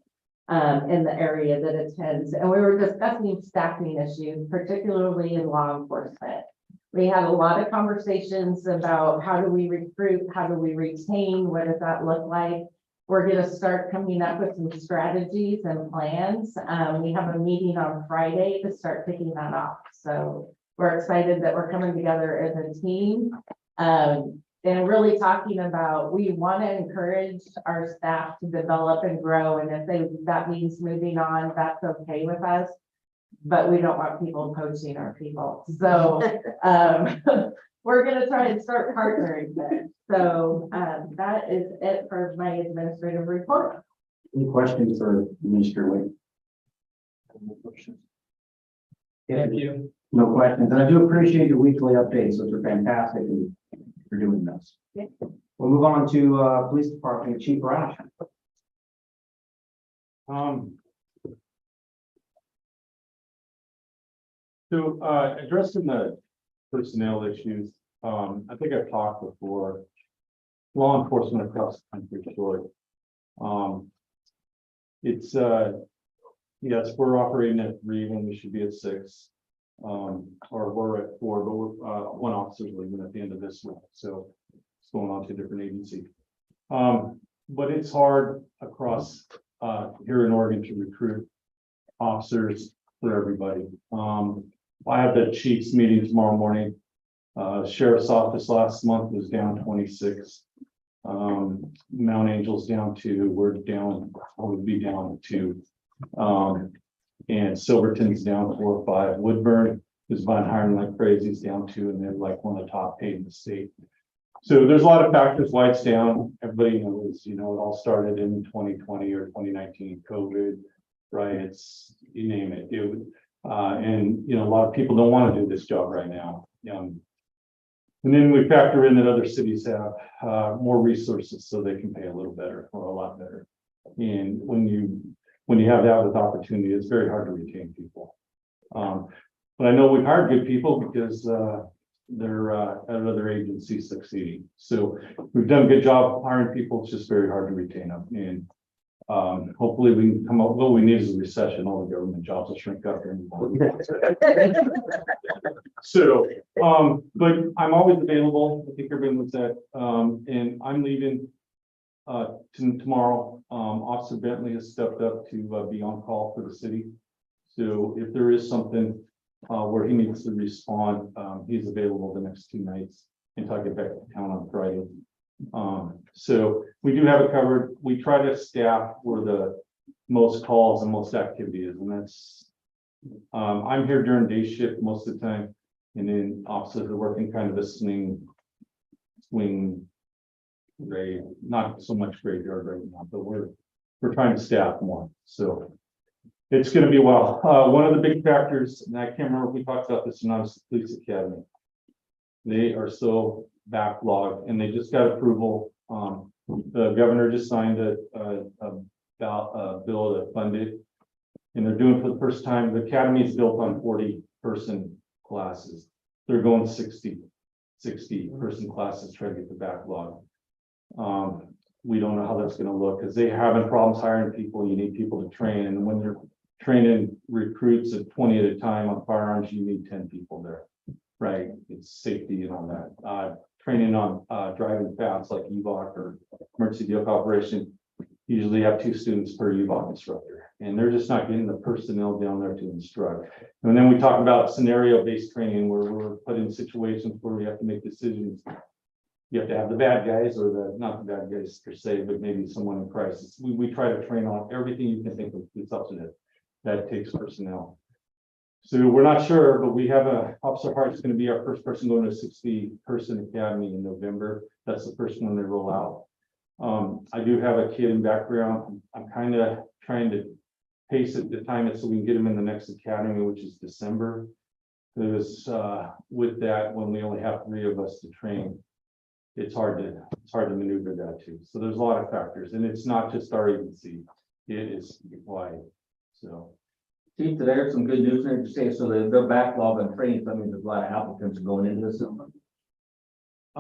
in the area that attends. And we were discussing staffing issues, particularly in law enforcement. We had a lot of conversations about how do we recruit, how do we retain, what does that look like? We're going to start coming up with some strategies and plans. We have a meeting on Friday to start picking that off. So we're excited that we're coming together as a team and really talking about, we want to encourage our staff to develop and grow. And if that means moving on, that's okay with us. But we don't want people coaching our people. So we're going to try and start partnering there. So that is it for my administrative report. Any questions for Minister Wade? Thank you. No questions. And I do appreciate your weekly updates. Those are fantastic and for doing those. Yeah. We'll move on to Police Department, Chief Rash. So addressing the personnel issues, I think I've talked before, law enforcement across the country short. It's yes, we're operating at 3 when we should be at 6. Or we're at 4, but we're one officer's leaving at the end of this month, so it's going on to a different agency. But it's hard across here in Oregon to recruit officers for everybody. I have the chief's meeting tomorrow morning. Sheriff's office last month was down 26. Mount Angel's down 2. We're down, we'll be down 2. And Silverton's down 4 or 5. Woodburn is been hiring like crazy, is down 2, and they're like one of the top paid in the state. So there's a lot of factors why it's down. Everybody knows, you know, it all started in 2020 or 2019, COVID, right? It's, you name it, dude. And, you know, a lot of people don't want to do this job right now. And then we factor in that other cities have more resources so they can pay a little better or a lot better. And when you have that with opportunity, it's very hard to retain people. But I know we've hired good people because they're at other agencies succeeding. So we've done a good job hiring people. It's just very hard to retain them. And hopefully we can come up, what we need is a recession. All the government jobs will shrink up. So, but I'm always available. I think everyone was that. And I'm leaving tomorrow. Officer Bentley has stepped up to be on call for the city. So if there is something where he needs to respond, he's available the next 2 nights until I get back to town on Friday. So we do have it covered. We try to staff where the most calls and most activity is, and that's I'm here during day shift most of the time, and then officers are working kind of a swing grade, not so much graveyard right now, but we're we're trying to staff more, so. It's gonna be a while. One of the big factors, and I can't remember if we talked about this or not, is the police academy. They are still backlogged and they just got approval. The governor just signed a bill to fund it. And they're doing it for the first time. The academy is built on 40-person classes. They're going 60-person classes, trying to get the backlog. We don't know how that's gonna look because they're having problems hiring people. You need people to train. And when you're training recruits at 20 at a time on firearms, you need 10 people there. Right, it's safety and all that. Training on driving fast like UVOC or emergency vehicle operation. Usually have 2 students per UVOC instructor, and they're just not getting the personnel down there to instruct. And then we talk about scenario-based training where we're put in situations where we have to make decisions. You have to have the bad guys or not the bad guys per se, but maybe someone in crisis. We try to train on everything you can think of. It's up to that. That takes personnel. So we're not sure, but we have Officer Hart's going to be our first person going to a 60-person academy in November. That's the first one they roll out. I do have a kid in background. I'm kind of trying to pace it, the time it so we can get him in the next academy, which is December. Because with that, when we only have 3 of us to train, it's hard to maneuver that too. So there's a lot of factors, and it's not just our agency; it is wide. So. Chief, today there's some good news there to say, so the backlog on training, I mean, there's a lot of applicants going into this. A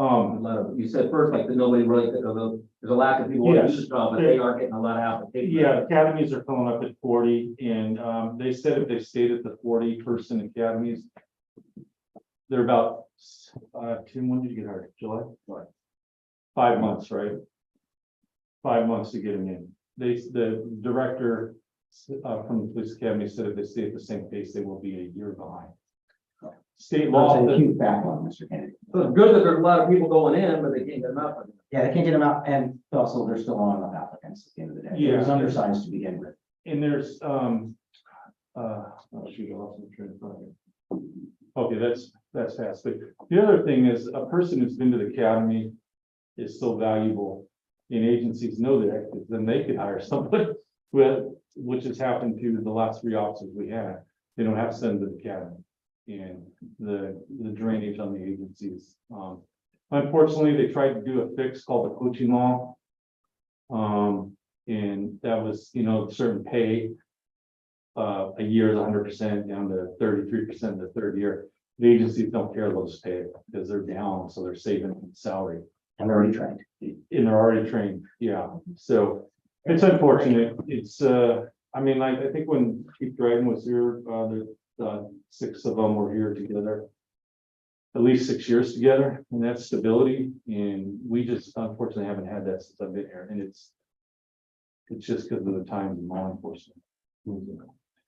lot of, you said first, like, that nobody really, there's a lack of people who do Yes. this job, but they are getting a lot of applications. Yeah, academies are filling up at 40, and they said if they stayed at the 40-person academies, they're about Tim, when did you get hired? July? 5 months, right? 5 months to get them in. The director from the police academy said if they stay at the same pace, they will be a year behind. State law. That's a huge backlog, Mr. Kennedy. So it's good that there's a lot of people going in, but they can't get them out. Yeah, they can't get them out, and also there's still not enough applicants at the end of the day. It was Yeah. undersized to begin with. And there's, oh shoot, I lost my train of thought here. Okay, that's fast, but the other thing is a person who's been to the academy is so valuable. And agencies know that, because then they could hire somebody which has happened to the last 3 officers we had. They don't have to send them to the academy. And the drainage on the agencies. Unfortunately, they tried to do a fix called the coaching law. And that was, certain pay. A year is 100% down to 33% the 3rd year. The agencies don't care, they'll just pay it because they're down, so they're saving salary. And they're already trained. And they're already trained, yeah. So it's unfortunate. It's, I think when Chief Dryden was here, the 6 of them were here together. At least 6 years together, and that's stability. And we just unfortunately haven't had that since I've been here. And it's just because of the times in law enforcement.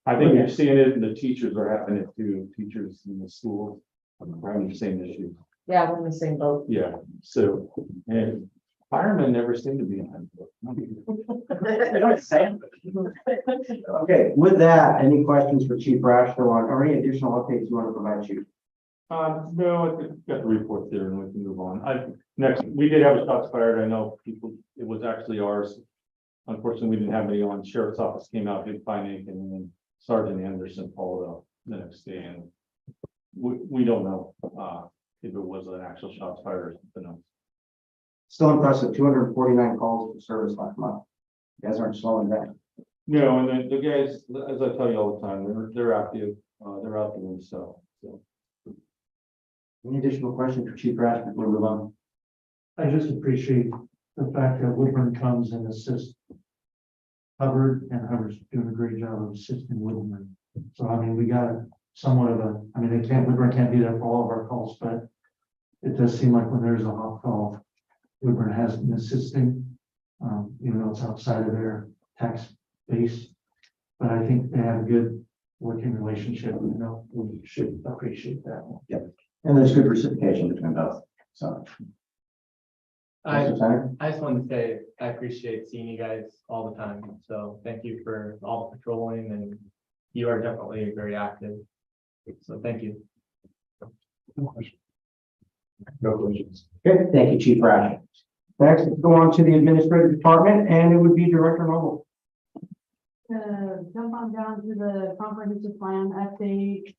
I think you're seeing it, and the teachers are having it too. Teachers in the schools are having the same issue. Yeah, we're in the same boat. Yeah, so, and firemen never seem to be in that. Okay, with that, any questions for Chief Rashford or any additional updates you want to provide, Chief? No, I got the report there and we can move on. Next, we did have a shots fired. I know people, it was actually ours. Unfortunately, we didn't have any on. Sheriff's office came out, didn't find anything, and then Sergeant Anderson followed up the next day, and we don't know if it was an actual shots fired or something else. Still impressive, 249 calls for service last month. You guys aren't slowing down. No, and then the guys, as I tell you all the time, they're active, they're out doing stuff. So. Any additional questions for Chief Rashford before we move on? I just appreciate the fact that Woodburn comes and assists Hubbard, and Hubbard's doing a great job of assisting Woodburn. So, we got somewhat of a, Woodburn can't be there for all of our calls, but it does seem like when there's a hot call, Woodburn has been assisting, even though it's outside of their tax base. But I think they have a good working relationship, and we should appreciate that. Yep. And there's good reciprocation between both, so. I Mr. Senator? just wanted to say, I appreciate seeing you guys all the time. So thank you for all the patrolling, and you are definitely very active. So thank you. No questions. Okay, thank you, Chief Rashford. Next, let's go on to the administrative department, and it would be Director Noble. to jump on down to the comprehensive plan update,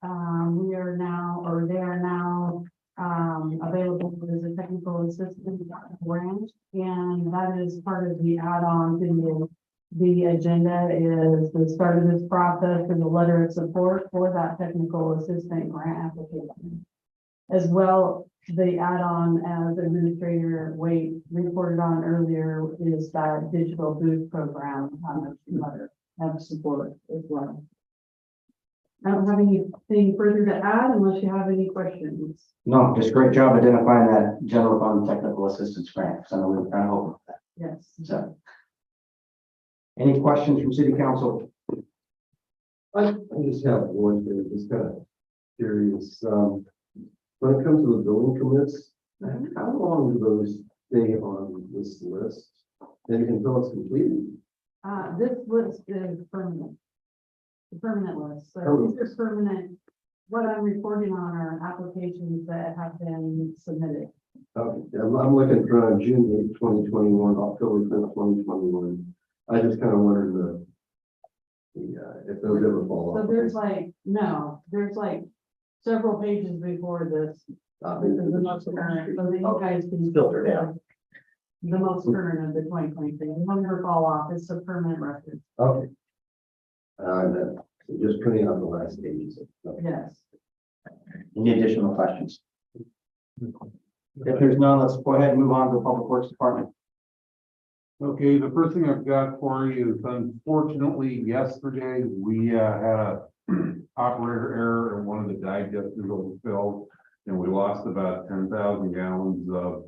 we are now, or they are now available as a technical assistance grant, and that is part of the add-on to the agenda is the start of this process and the letter of support for that technical assistant grant application. As well, the add-on, as Administrator Wade reported on earlier, is that digital booth program, letter of support as well. I don't have anything further to add unless you have any questions. No, just great job identifying that general fund technical assistance grant. So we were kind of hoping for that. Yes. So. Any questions from city council? I just have one thing, just kind of curious, when it comes to the building permits, how long do those stay on this list? And until it's completed? This list is permanent. The permanent list, so these are permanent. What I'm reporting on are applications that have been submitted. Okay, I'm looking from June 8th, 2021, October 5th, 2021. I just kind of wondered if those ever fall off. So there's like several pages before this. This is the most current, so that you guys can Filter down. The most current of the 2023. They will never fall off. It's a permanent record. Okay. Just printing out the last pages. Okay. Yes. Any additional questions? If there's none, let's go ahead and move on to the Public Works Department. Okay, the first thing I've got for you is unfortunately yesterday, we had a operator error and one of the digesters overfilled. And we lost about 10,000 gallons of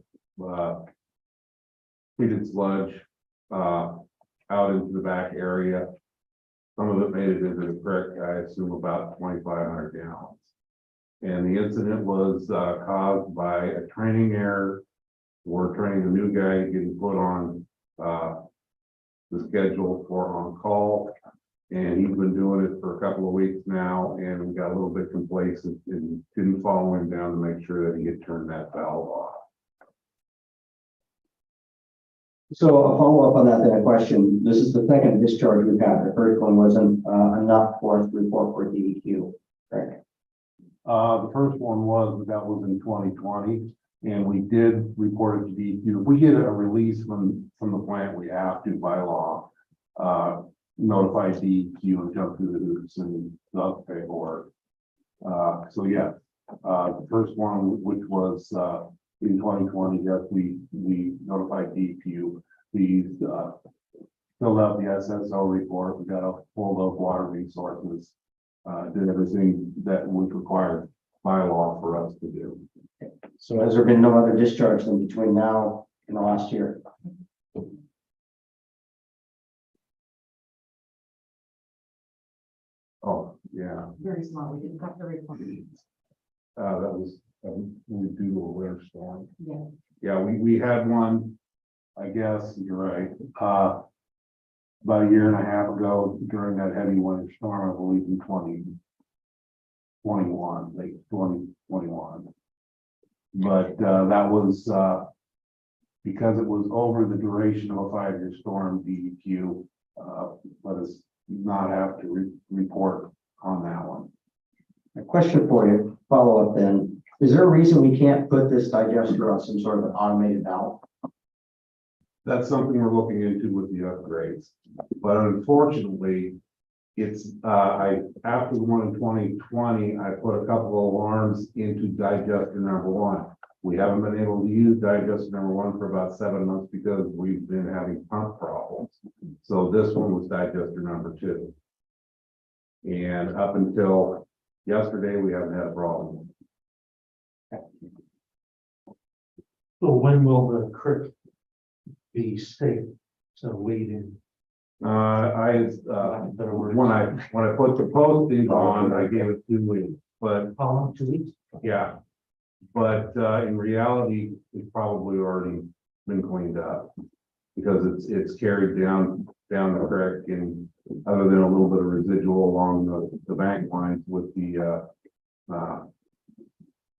treated sludge out into the back area. Some of it made it into the creek, I assume about 2,500 gallons. And the incident was caused by a training error. We're training a new guy getting put on the schedule for on-call. And he's been doing it for a couple of weeks now, and we got a little bit complacent and didn't follow him down to make sure that he had turned that valve off. So a follow-up on that, then a question. This is the second discharge we've had. The first one wasn't enough for us to report for DEQ, correct? The first one was, but that was in 2020, and we did report it to DEQ. If we get a release from the plant, we have to, by law, notify DEQ and jump through the hoops and the paperwork. So yeah, the first one, which was in 2020, yes, we notified DEQ. We filled out the SSO report. We got a full of water resources. Did everything that was required by law for us to do. So has there been no other discharge in between now and the last year? Oh, yeah, Very small. We didn't have to report. that was, we do a winter storm. Yeah. Yeah, we had one, I guess, you're right, about a year and a half ago during that heavy winter storm, I believe in 2021, late 2021. But that was because it was over the duration of a 5-year storm, DEQ let us not have to report on that one. A question for you, follow up then. Is there a reason we can't put this digester on some sort of an automated valve? That's something we're looking into with the upgrades. But unfortunately, it's, after the one in 2020, I put a couple of alarms into digester number 1. We haven't been able to use digester number 1 for about 7 months because we've been having pump problems. So this one was digester number 2. And up until yesterday, we haven't had a problem. So when will the creek be safe? So waiting. When I put the posting on, I gave it 2 weeks, but How long, 2 weeks? yeah. But in reality, it's probably already been cleaned up because it's carried down the creek, and other than a little bit of residual along the bank lines with the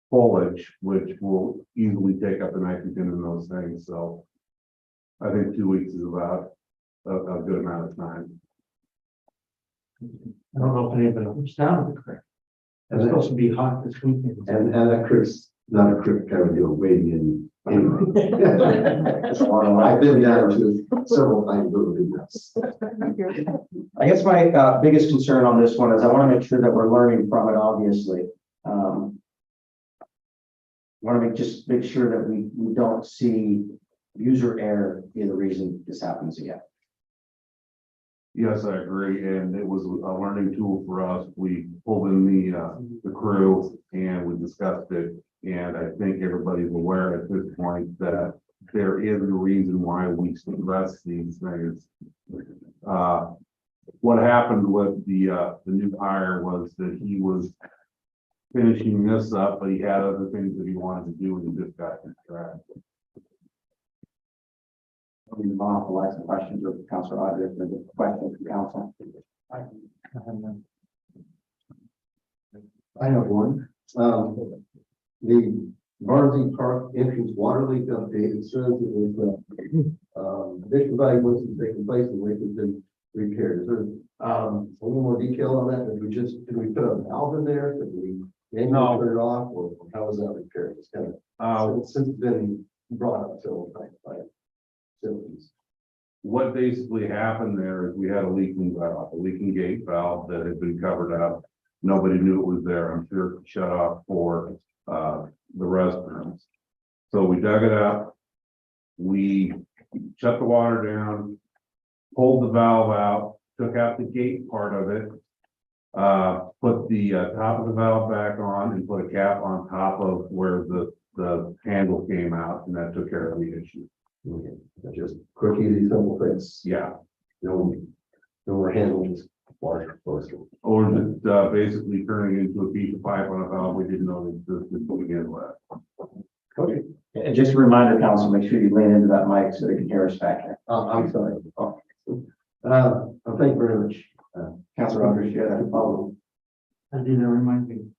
foliage, which will easily take up the nitrogen in those things. So I think 2 weeks is about a good amount of time. I don't know if anybody was down to the creek. It's supposed to be hot this weekend. And that creek's not a creek, kind of, wading in anyway. I've been down to several times over the years. I guess my biggest concern on this one is I want to make sure that we're learning from it, obviously. Want to make sure that we don't see user error be the reason this happens again. Yes, I agree, and it was a learning tool for us. We pulled in the crew and we discussed it. And I think everybody's aware at this point that there is a reason why we address these things. What happened with the new hire was that he was finishing this up, but he had other things that he wanted to do and he just got distracted. We monopolize the questions of Councilor Rogers and the questions from council. I have one. The Barnsley Park entrance water leak update, it says it was, additional evaluation has taken place, the leak has been repaired. Is there, a little more detail on that? Did we put a valve in there? Did we No. turn it off, or how was that repaired? It's kind of, since it's been brought up to by facilities. What basically happened there is we had a leaking gate valve that had been covered up. Nobody knew it was there. I'm sure it shut off for the restrooms. So we dug it up. We shut the water down, pulled the valve out, took out the gate part of it, put the top of the valve back on and put a cap on top of where the handle came out, and that took care of the issue. Okay, that's just quick, easy, simple fix. Yeah. No more handling, just water close. Or just basically turning into a piece of pipe on a valve we didn't know existed to begin with. Okay, And just a reminder, council, make sure you lean into that mic so they can hear us back there. I'm sorry. Thank you very much. Councilor Rogers, you had a follow. I need to remind me,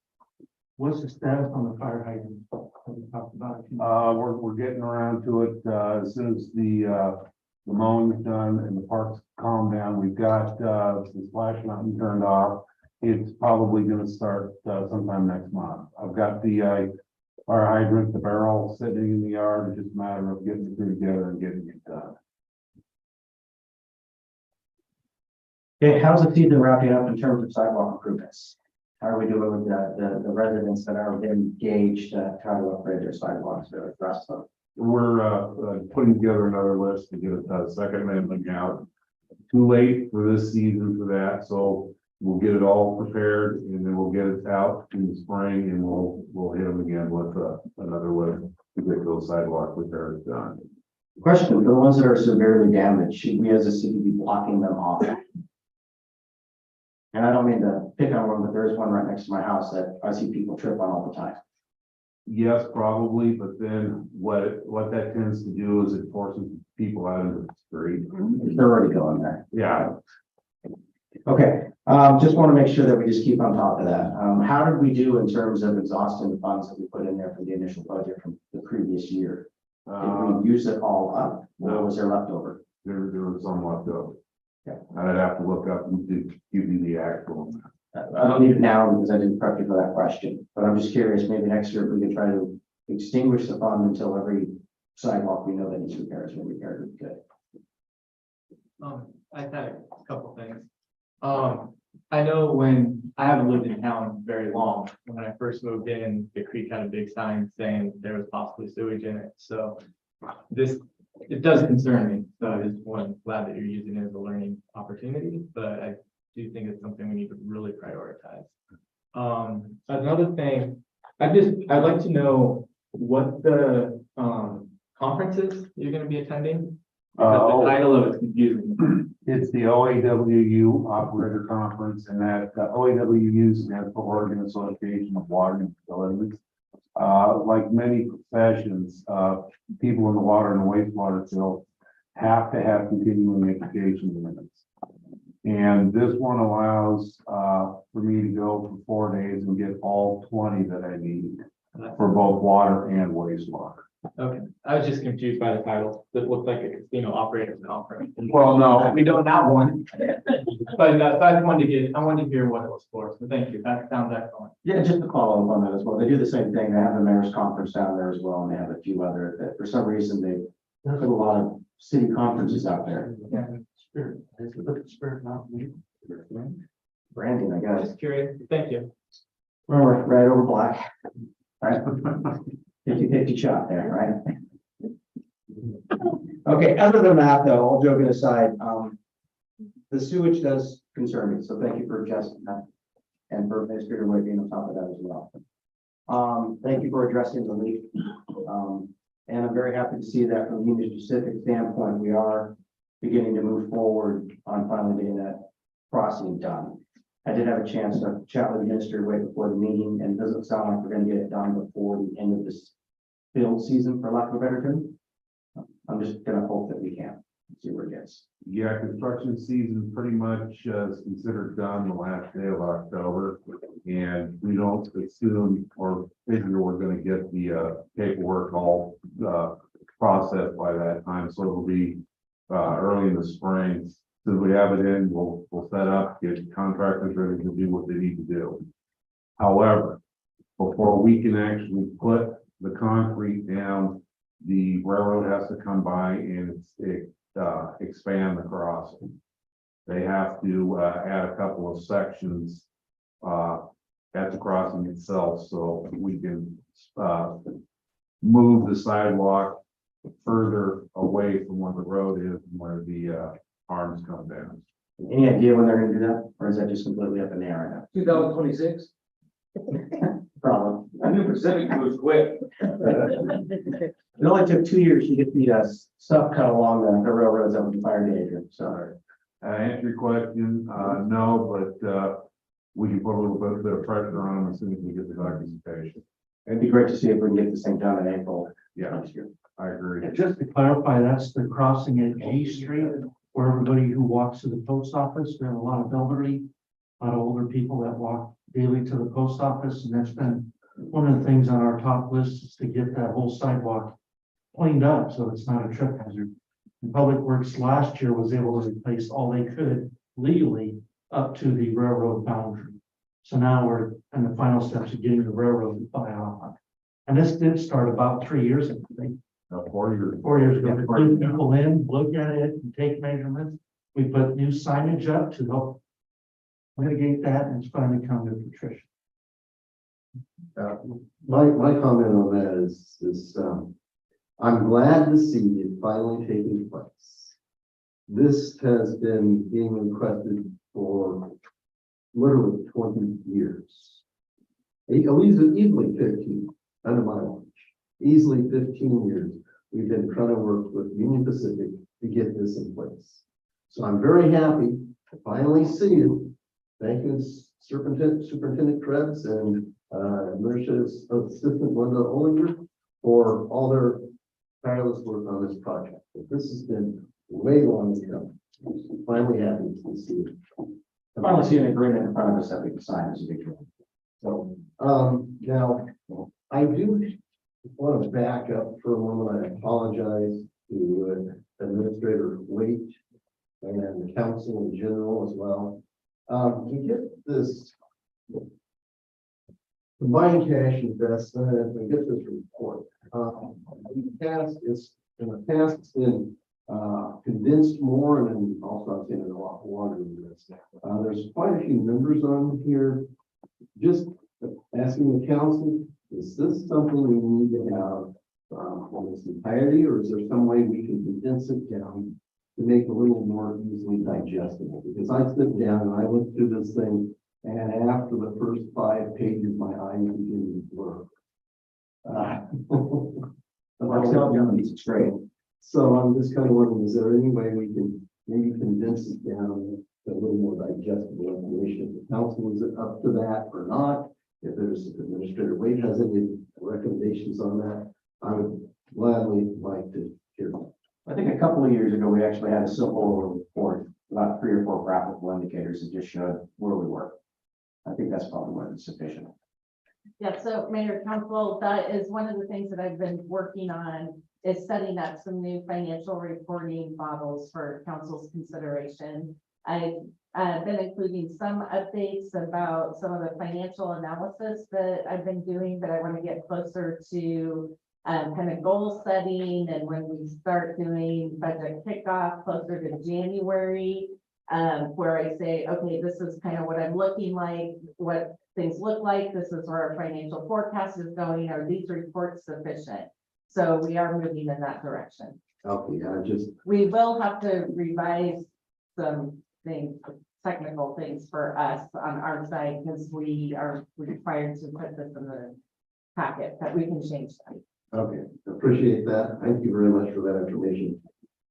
what's the status on the fire hydrant? We talked about it. We're getting around to it, as soon as the mowing's done and the park's calmed down. We've got, the splash mountain turned off. It's probably gonna start, sometime next month. I've got the, fire hydrant, the barrel sitting in the yard. It's just a matter of getting the crew together and getting it done. Okay, how's the season wrapping up in terms of sidewalk improvements? How are we doing with the residents that are engaged to try to upgrade their sidewalks or address them? We're, putting together another list to get a second mailing out. Too late for this season for that, so we'll get it all prepared and then we'll get it out in the spring and we'll hit them again with another list to get those sidewalk repairs done. Question, for the ones that are severely damaged, should we as a city be blocking them off? And I don't mean to pick on one, but there is one right next to my house that I see people trip on all the time. Yes, probably, but then what that tends to do is it forces people out into the street. They're already going there. Yeah, Okay, just want to make sure that we just keep on top of that. How did we do in terms of exhausting the funds that we put in there for the initial budget from the previous year? Did we use it all up, or was there leftover? there was some left over. Okay. I'd have to look up and give you the actual. I don't need it now because I didn't prep you for that question, but I'm just curious, maybe next year we could try to extinguish the fund until every sidewalk we know that needs repairs will be repaired. Good. I had a couple things. I know when I haven't lived in town very long, when I first moved in, the creek had a big sign saying there was possibly sewage in it. So it does concern me. So I just glad that you're using it as a learning opportunity, but I do think it's something we need to really prioritize. Another thing, I'd like to know what the conferences you're going to be attending. Because the title of it's confusing. It's the OAWU Operator Conference, and that OAWU stands for Oregon Association of Water Utilities. Like many professions, people in the water and wastewater field have to have continuing education units. And this one allows for me to go for 4 days and get all 20 that I need for both water and wastewater. Okay, I was just confused by the title. It looked like a casino operator's conference. Well, no. We don't have one. But I wanted to hear what it was for, so thank you. That sounds excellent. Yeah, just to follow up on that as well, they do the same thing, they have the mayor's conference down there as well, and they have a few other, that for some reason, they put a lot of city conferences out there. Spirit, look at Spirit Mountain. Branding, I guess. Just curious. Thank you. Remember, red over black. Right? 50-50 shot there, right? Okay, other than that, though, all joking aside, the sewage does concern me, so thank you for adjusting that. And for Administrator White being on top of that as well. Thank you for addressing the leak. And I'm very happy to see that from the Union Pacific standpoint, we are beginning to move forward on finally getting that crossing done. I did have a chance to chat with Administrator White before the meeting, and it doesn't sound like we're gonna get it done before the end of this build season, for lack of a better term. I'm just gonna hope that we can, see where it gets. Yeah, construction season pretty much is considered done the last day of October. And we don't assume or figure we're gonna get the paperwork all processed by that time. So it'll be early in the spring. So we have it in, we'll set up, get contractors ready to do what they need to do. However, before we can actually put the concrete down, the railroad has to come by and expand the crossing. They have to add a couple of sections at the crossing itself, so we can move the sidewalk further away from where the road is and where the arms come down. Any idea when they're gonna do that, or is that just completely up in the air 2026. now? Problem. I knew Pacific was quick. It only took 2 years to get the stuff cut along the railroads that was fire danger, so. Answer your question, no, but we can put a little bit of pressure on them as soon as we get the documentation. It'd be great to see if we can get this thing done in April Yeah, next year. I agree. Just to clarify, that's the crossing at G Street, where everybody who walks to the post office, we have a lot of elderly, a lot of older people that walk daily to the post office, and that's been one of the things on our top list is to get that whole sidewalk cleaned up, so it's not a trip hazard. And Public Works last year was able to replace all they could legally up to the railroad boundary. So now we're in the final steps of getting the railroad to buy off. And this did start about 3 years ago, I think. 4 years. 4 years ago, we flew people in, look at it and take measurements. We put new signage up to help mitigate that, and it's finally come to fruition. My comment on that is I'm glad to see it finally taking place. This has been being requested for literally 20 years. Easily 15, under my watch. Easily 15 years. We've been trying to work with Union Pacific to get this in place. So I'm very happy to finally see it. Thank you, Superintendent Krebs and Administrative Assistant Linda Olinger for all their tireless work on this project. This has been way long coming. Finally happy to see it. Finally see an agreement in front of us that we can sign as a big deal. So, now, I do want to back up for a moment. I apologize to Administrator Waite and the council in general as well. We get this combined cash investment, and we get this report. In the past, it's been condensed more, and then also I've seen it a lot longer than this. There's quite a few numbers on here. Just asking the council, is this something we need to have on this entirety, or is there some way we can condense it down to make it a little more easily digestible? Because I sit down and I look through this thing, and after the first 5 pages, my eyes begin to blur. It's great. So I'm just kind of wondering, is there any way we can maybe condense it down to a little more digestible information? If the council is up to that or not, if there's Administrator Wade has any recommendations on that, I would gladly like to hear them. I think a couple of years ago, we actually had a simple report, about 3 or 4 graphical indicators that just showed where we were. I think that's probably more than sufficient. Yeah, so Mayor, Council, that is one of the things that I've been working on, is setting up some new financial reporting models for council's consideration. I've been including some updates about some of the financial analysis that I've been doing, but I want to get closer to kind of goal setting, and when we start doing budget kickoff closer to January, where I say, okay, this is kind of what I'm looking like, what things look like, this is where our financial forecast is going, are these reports sufficient? So we are moving in that direction. Okay, I just, We will have to revise some things, technical things for us on our side, because we are required to put this in the packet, but we can change that. okay, appreciate that. Thank you very much for that information.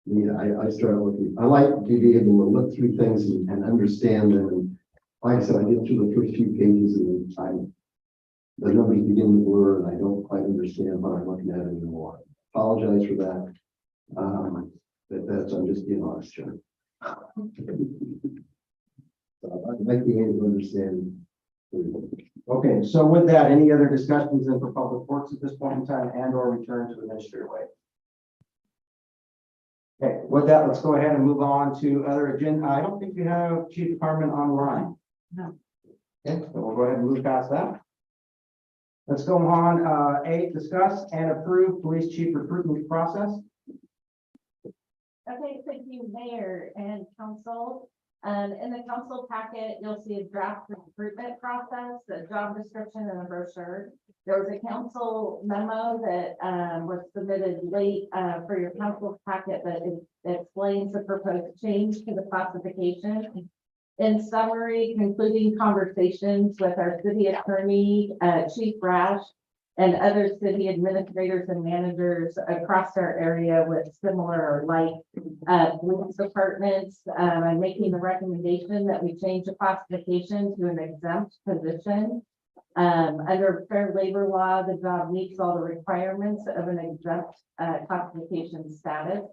Yeah, I started looking, I like to be able to look through things and understand them. And like I said, I get through the first few pages and the numbers begin to blur and I don't quite understand what I'm looking at anymore. Apologize for that. I'm just being honest, John. So I'd like to be able to understand. Okay, so with that, any other discussions in for public works at this point in time and or return to administrative way? Okay, with that, let's go ahead and move on to other agenda. I don't think we have chief department online. No. Okay, so we'll go ahead and move past that. Let's go on, A, discuss and approve police chief recruitment process. Okay, thank you, Mayor and Council. In the council packet, you'll see a draft recruitment process, a job description and a brochure. There was a council memo that was submitted late for your council packet that explains the proposed change to the classification. In summary, concluding conversations with our city attorney, Chief Rash, and other city administrators and managers across our area with similar or like police departments. I'm making the recommendation that we change the classification to an exempt position. Under fair labor law, the job meets all the requirements of an exempt classification status.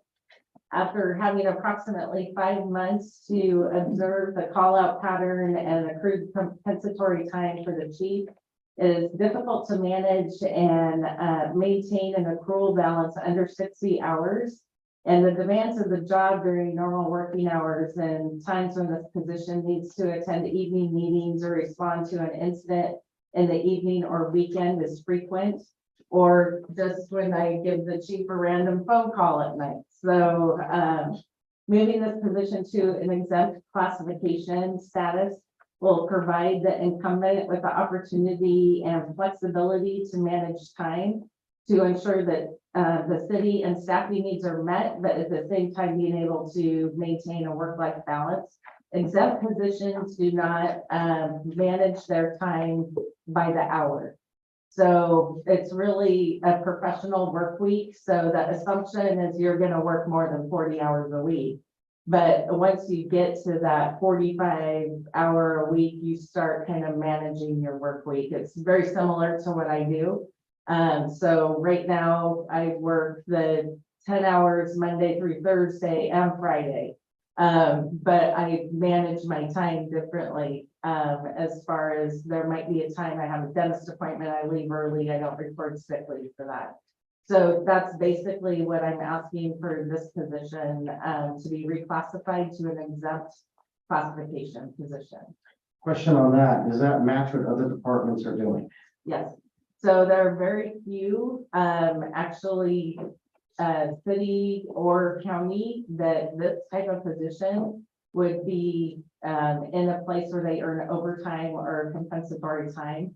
After having approximately 5 months to observe the call out pattern and accrued compensatory time for the chief, it is difficult to manage and maintain an accrual balance under 60 hours. And the demands of the job during normal working hours and times when this position needs to attend evening meetings or respond to an incident in the evening or weekend is frequent, or just when I give the chief a random phone call at night. So moving this position to an exempt classification status will provide the incumbent with the opportunity and flexibility to manage time to ensure that the city and staffing needs are met, but at the same time being able to maintain a work-life balance. Exempt positions do not manage their time by the hour. So it's really a professional work week. So the assumption is you're going to work more than 40 hours a week. But once you get to that 45-hour a week, you start kind of managing your work week. It's very similar to what I do. So right now I work the 10 hours Monday through Thursday and Friday. But I manage my time differently. As far as there might be a time I have a dentist appointment, I leave early, I don't record sick leave for that. So that's basically what I'm asking for this position, to be reclassified to an exempt classification position. Question on that, does that match what other departments are doing? Yes, so there are very few, actually, city or county that this type of position would be in a place where they earn overtime or compensatory time.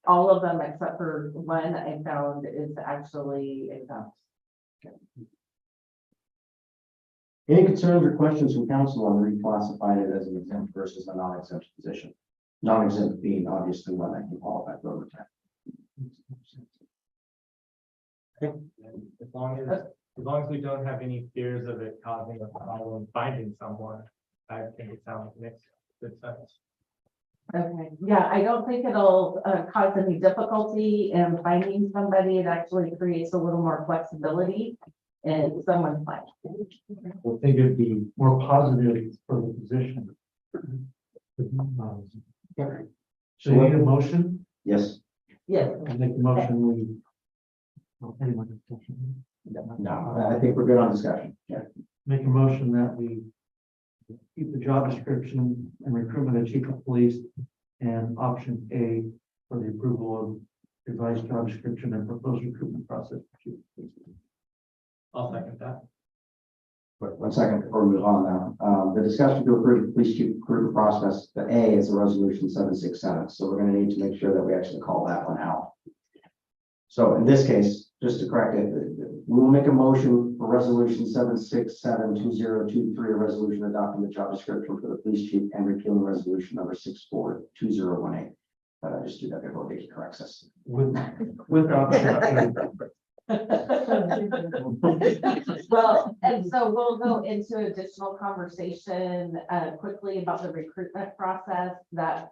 All of them except for one I found is actually exempt. Any concerns or questions from council on reclassifying it as an exempt versus a non-exempt position? Non-exempt being obviously one that can qualify for overtime. As long as we don't have any fears of it causing a problem finding someone, I think it sounds makes good sense. Okay, yeah, I don't think it'll cause any difficulty in finding somebody. It actually creates a little more flexibility in someone's life. I think it'd be more positive for the position. So you need a motion? Yes. Yes. I make a motion, we. Well, anyone can touch it. No, I think we're good on discussion. Yeah. Make a motion that we keep the job description and recruitment of chief of police and option A for the approval of revised job description and proposed recruitment process. for chief of police. I'll second that. Wait, 1 second before we move on now. The discussion to approve the police chief recruitment process, the A is a resolution 767. So we're going to need to make sure that we actually call that one out. So in this case, just to correct it, we will make a motion for resolution 7672023, a resolution adopting the job description for the police chief and repealing resolution number 642018. But I just do that before Vicky corrects us. With option Well, and so we'll go into additional conversation quickly about the recruitment process that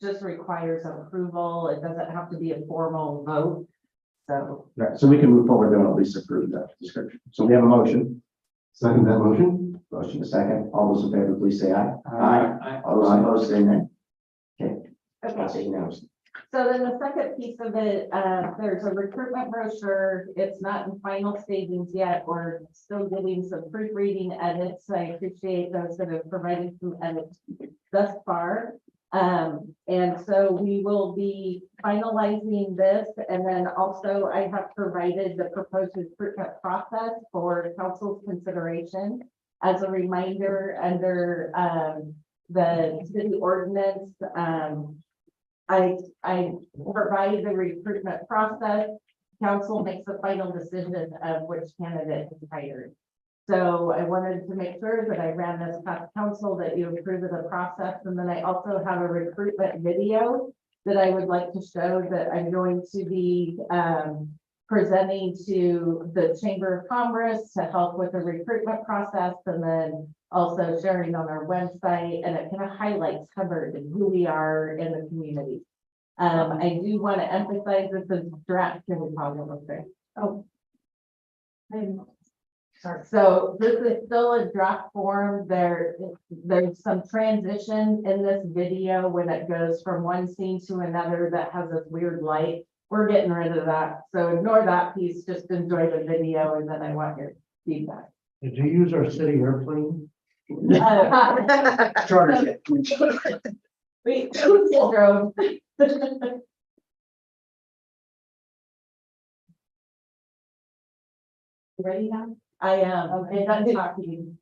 just requires approval. It doesn't have to be a formal vote. So, Right, so we can move forward then at least approve that description. So we have a motion. Second that motion? Motion a second. All those in favor, please say aye. Aye. All those opposed, say nay. Okay, that's okay. unanimous. So then the second piece of it, there's a recruitment brochure. It's not in final stagings yet. We're still getting some proofreading edits. I appreciate those that have provided some edits thus far. And so we will be finalizing this, and then also I have provided the proposed recruitment process for council's consideration. As a reminder, under the city ordinance, I provide the recruitment process. Council makes the final decision of which candidate is hired. So I wanted to make sure that I ran this past council, that you approve of the process. And then I also have a recruitment video that I would like to show that I'm going to be presenting to the Chamber of Commerce to help with the recruitment process, and then also sharing on our website, and it kind of highlights Hubbard and who we are in the community. I do want to emphasize this is draft. Can we pause real quick? Oh. Sorry. So this is still a draft form. There's some transition in this video when it goes from one scene to another that has this weird light. We're getting rid of that. So ignore that piece, just enjoy the video, and then I want your feedback. Did you use our city airplane? Charter. We drove. Ready now? I am. Okay, done talking.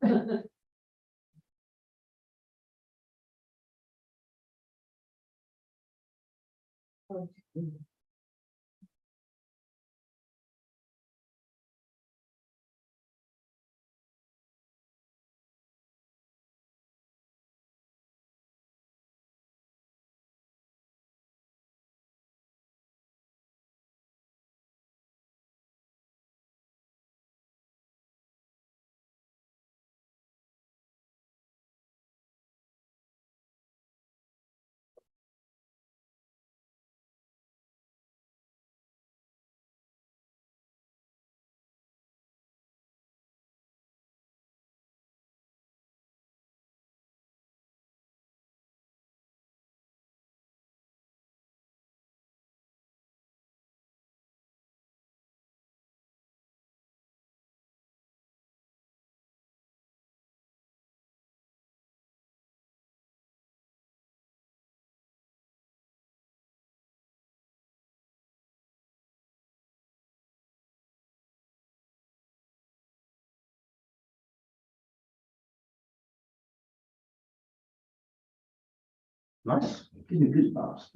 Nice. Give me goosebumps.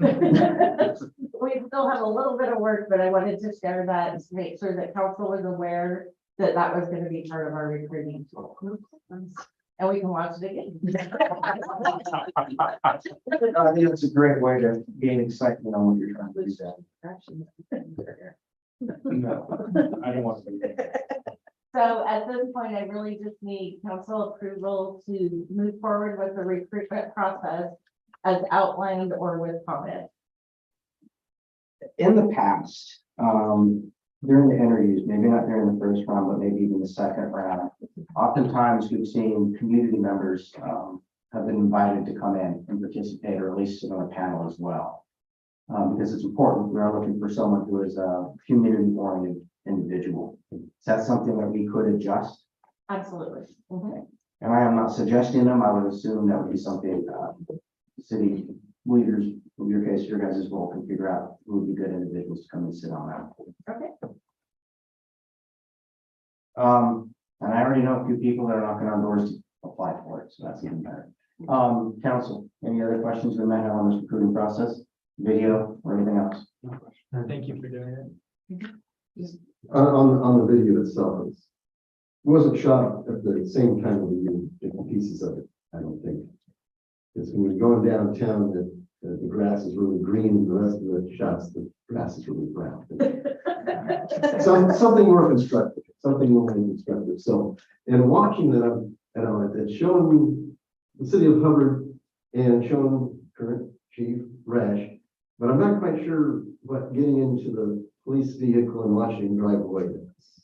We still have a little bit of work, but I wanted to share that and to make sure that council was aware that that was going to be part of our recruiting tool. And we can watch it again. I think it's a great way to gain excitement on what you're trying to do. No, I don't want to. So at this point, I really just need council approval to move forward with the recruitment process as outlined or with comment. In the past, during the interviews, maybe not during the first round, but maybe even the second round, oftentimes we've seen community members have been invited to come in and participate, or at least sit on a panel as well. because it's important. We are looking for someone who is a community-oriented individual. Is that something that we could adjust? Absolutely. Mhm. And I am not suggesting them. I would assume that would be something, city leaders, in your case, your guys' role can figure out who would be good individuals to come and sit on that. Okay. And I already know a few people that are knocking on doors to apply for it, so that's even better. Council, any other questions we might have on this recruiting process, video or anything else? Thank you for doing it. On the video itself, it wasn't shot at the same time we did different pieces of it, I don't think. Because when you're going downtown, the grass is really green, the rest of the shots, the grass is really brown. Something more constructive, so, and watching that, it's showing the city of Hubbard and showing current chief Rash, but I'm not quite sure what getting into the police vehicle and watching him drive away is.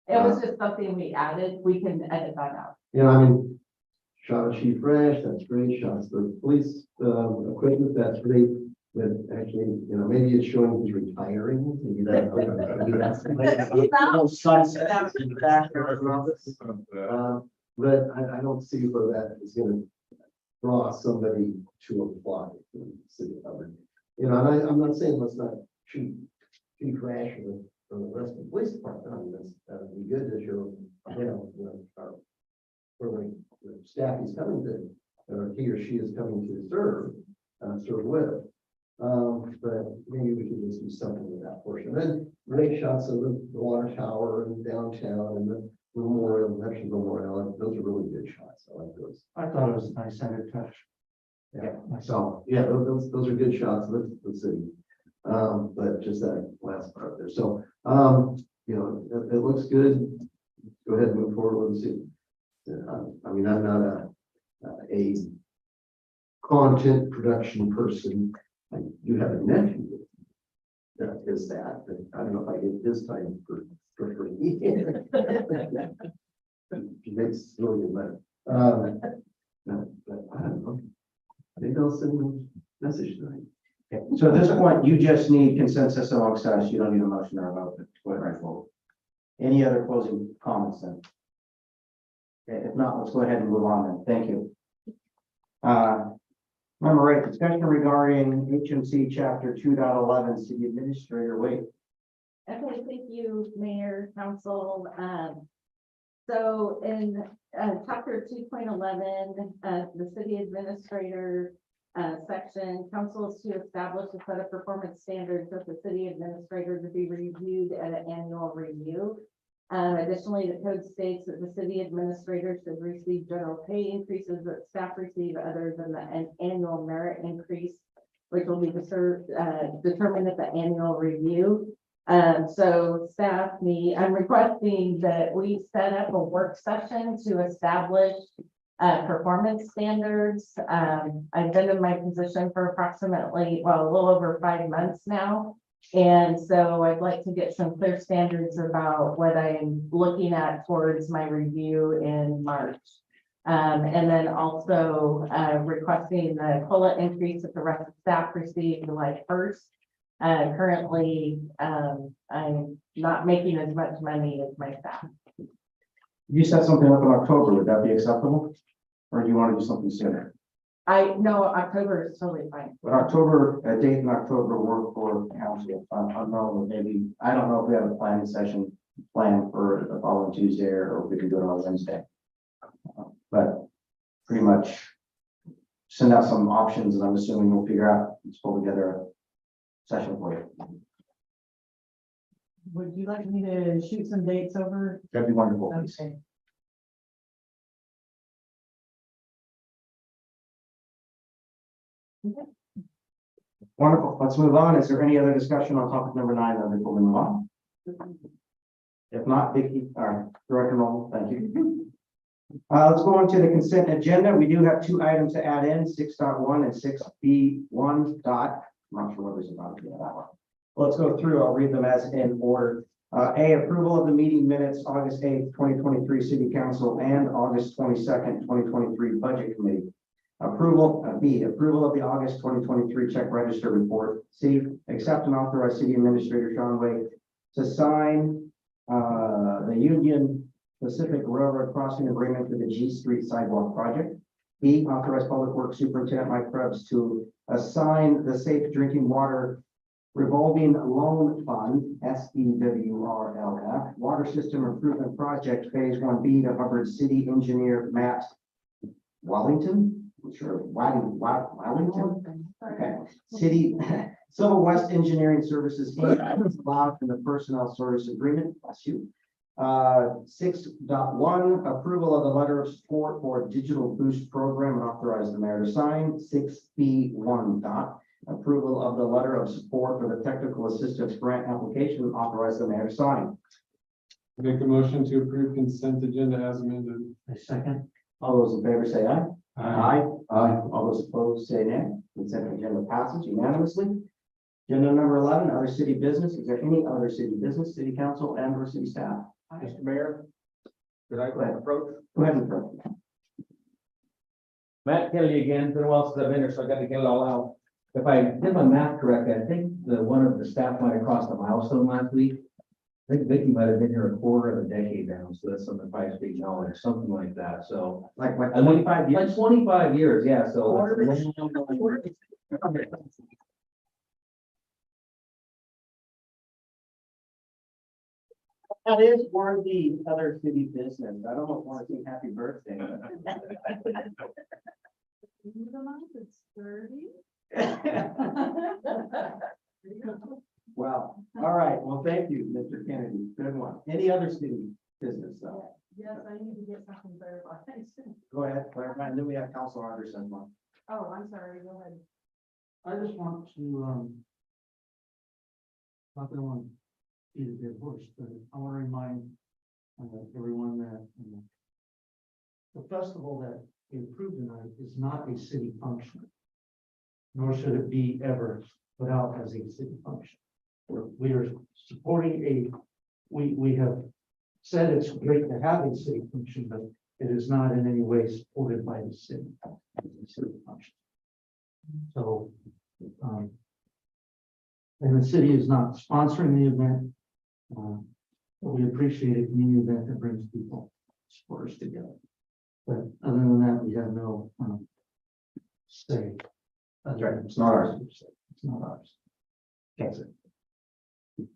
It was just something we added. We can edit that out. You know, I mean, shot of Chief Rash, that's great, shots the police, equipment, that's great. But actually, you know, maybe it's showing he's retiring, maybe that's. But I don't see where that is gonna draw somebody to apply to the city of Hubbard. You know, and I'm not saying let's not shoot Chief Rash or the rest of the police department. I mean, that would be good to show, where the staff is coming to, or he or she is coming to serve with. But maybe we could just do something with that portion. Then great shots of the water tower and downtown and the memorial, Veterans Memorial. Those are really good shots. I like those. I thought it was a nice added touch. Yeah. So yeah, those are good shots of the city. But just that last part there. So you know, it looks good. Go ahead and move forward with it. I mean, I'm not a content production person. I do have a nephew that is that, but I don't know if I get this time for free. He makes really good money. But I don't know. Maybe I'll send him a message tonight. Okay, so at this point, you just need consensus amongst us. You don't need a motion or a vote to go right forward. Any other closing comments then? Okay, if not, let's go ahead and move on then. Thank you. Number 8, discussion regarding HMC chapter 2.11 city administrator wait. Okay, thank you, Mayor, Council. So in chapter 2.11, the city administrator section, council is to establish a set of performance standards with the city administrator to be reviewed at an annual review. Additionally, the code states that the city administrator should receive general pay increases that staff receive other than the annual merit increase, which will be determined at the annual review. So staff, I'm requesting that we set up a work session to establish performance standards. I've been in my position for approximately, a little over 5 months now. And so I'd like to get some clear standards about what I'm looking at towards my review in March. And then also requesting the COLA increase that the rest of staff received July 1st. Currently, I'm not making as much money as my staff. You set something up in October, would that be acceptable? Or do you want to do something sooner? I know October is totally fine. But October, a date in October work for council. Unknown, maybe, I don't know if we have a planning session planned for the following Tuesday or if we can do it on Wednesday. But pretty much send out some options and I'm assuming we'll figure out, let's pull together a session for you. Would you like me to shoot some dates over? That'd be wonderful. Please. Okay. Wonderful. Let's move on. Is there any other discussion on topic number 9 then before we move on? If not, Vicki, Director Noel, thank you. Let's go on to the consent agenda. We do have 2 items to add in, 6.1 and 6B1. I'm not sure what there's about to be that one. Let's go through. I'll read them as in order. A, approval of the meeting minutes, August 8th, 2023 City Council and August 22nd, 2023 Budget Committee. B, approval of the August 2023 check register report. C, accept and authorize city administrator Sean Wade to sign the Union Pacific Railroad crossing agreement for the G Street sidewalk project. B, authorize Public Works Superintendent Mike Krebs to assign the Safe Drinking Water Revolving Loan Fund, SEWRLF, Water System Improvement Project Phase 1B to Hubbard City Engineer Matt Wellington. I'm sure Wellington. Okay. City Civil West Engineering Services Inc. is allowed in the personnel service agreement. Bless you. 6.1, approval of the letter of support for digital boost program and authorize the mayor to sign. 6B1 dot, approval of the letter of support for the technical assistance grant application and authorize the mayor to sign. Make a motion to approve consent agenda as amended. A second. All those in favor say aye. Aye. All those opposed say nay. Consent agenda passes unanimously. Agenda number 11, other city business. Is there any other city business, city council and or city staff? Mr. Mayor, could I Go ahead. approach? Go ahead and approach. Matt Kelly again, it's been a while since I've been here, so I got to get it all out. If I did my math correct, I think one of the staff might have crossed a milestone last week. I think Vicky might have been here a quarter of a decade now, so that's something if I speak knowledge, something like that, so. Like 25 25 years. Like 25 years, yeah, so. That is worthy other city business. I don't want to sing happy birthday. It's 30. Wow. All right. Well, thank you, Mr. Kennedy. Good one. Any other city business though? Yes, I need to get something clarified. Go ahead, clarify. And then we have Council Anderson one. Oh, I'm sorry, go ahead. I just want to, not that I want to beat a dead horse, but I want to remind everyone that the festival that we approved tonight is not a city function, nor should it be ever put out as a city function. We are supporting we have said it's great to have a city function, but it is not in any way supported by the city as a city function. So, and the city is not sponsoring the event. But we appreciate a community event that brings people, supporters together. But other than that, we have no say. That's right. It's not ours. It's not ours. That's it.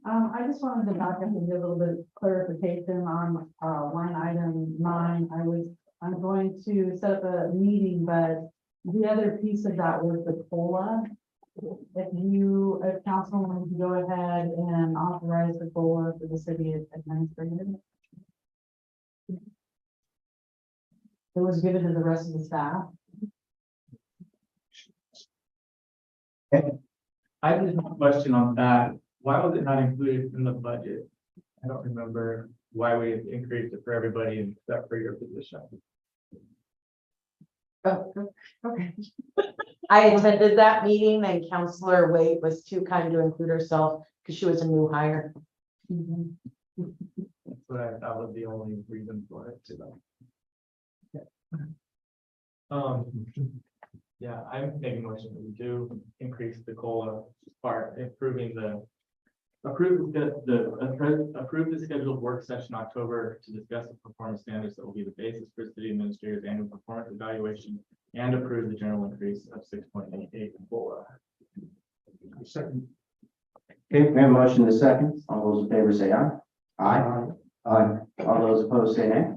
I just wanted to back up and give a little bit of clarification on, line item 9. I'm going to set up a meeting, but the other piece of that was the COLA. If council wanted to go ahead and authorize the COLA for the city administrator. It was given to the rest of the staff. I just have a question on that. Why was it not included in the budget? I don't remember why we increased it for everybody except for your position. Oh, okay. I attended that meeting and Counselor Wade was too kind to include herself because she was a new hire. That's what I thought was the only reason for it. Yeah, I'm making a motion that we do increase the COLA part, approve the scheduled work session October to discuss the performance standards that will be the basis for city administrator's annual performance evaluation and approve the general increase of 6.88 COLA. Second. Okay, we have a motion to second. All those in favor say aye. Aye. Aye. All those opposed say nay.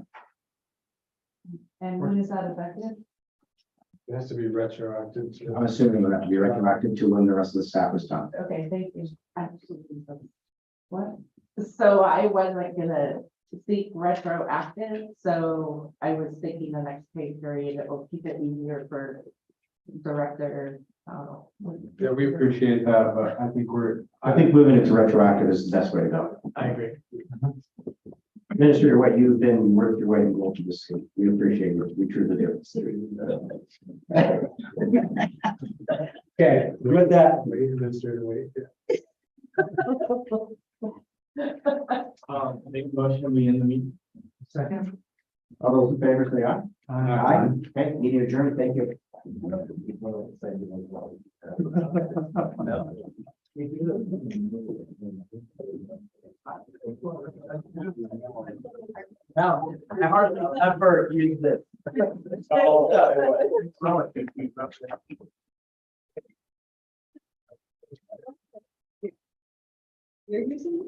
And when is that effective? It has to be retroactive. I'm assuming it'll have to be retroactive to when the rest of the staff is done. Okay, thank you. What? So I wasn't gonna seek retroactive, so I was thinking the next pay period, it will keep it easier for director. Yeah, we appreciate that, but I think moving it to retroactive is the best way to go. I agree. Administrator, what you've been worth your weight in gold to this city. We appreciate it. We truly do. Okay, with that. Administrator, wait. Make a motion, we end the meeting. Second. All those in favor say aye. Aye. Okay, meeting adjourned. Thank you. Now, I hardly ever use this. You're using.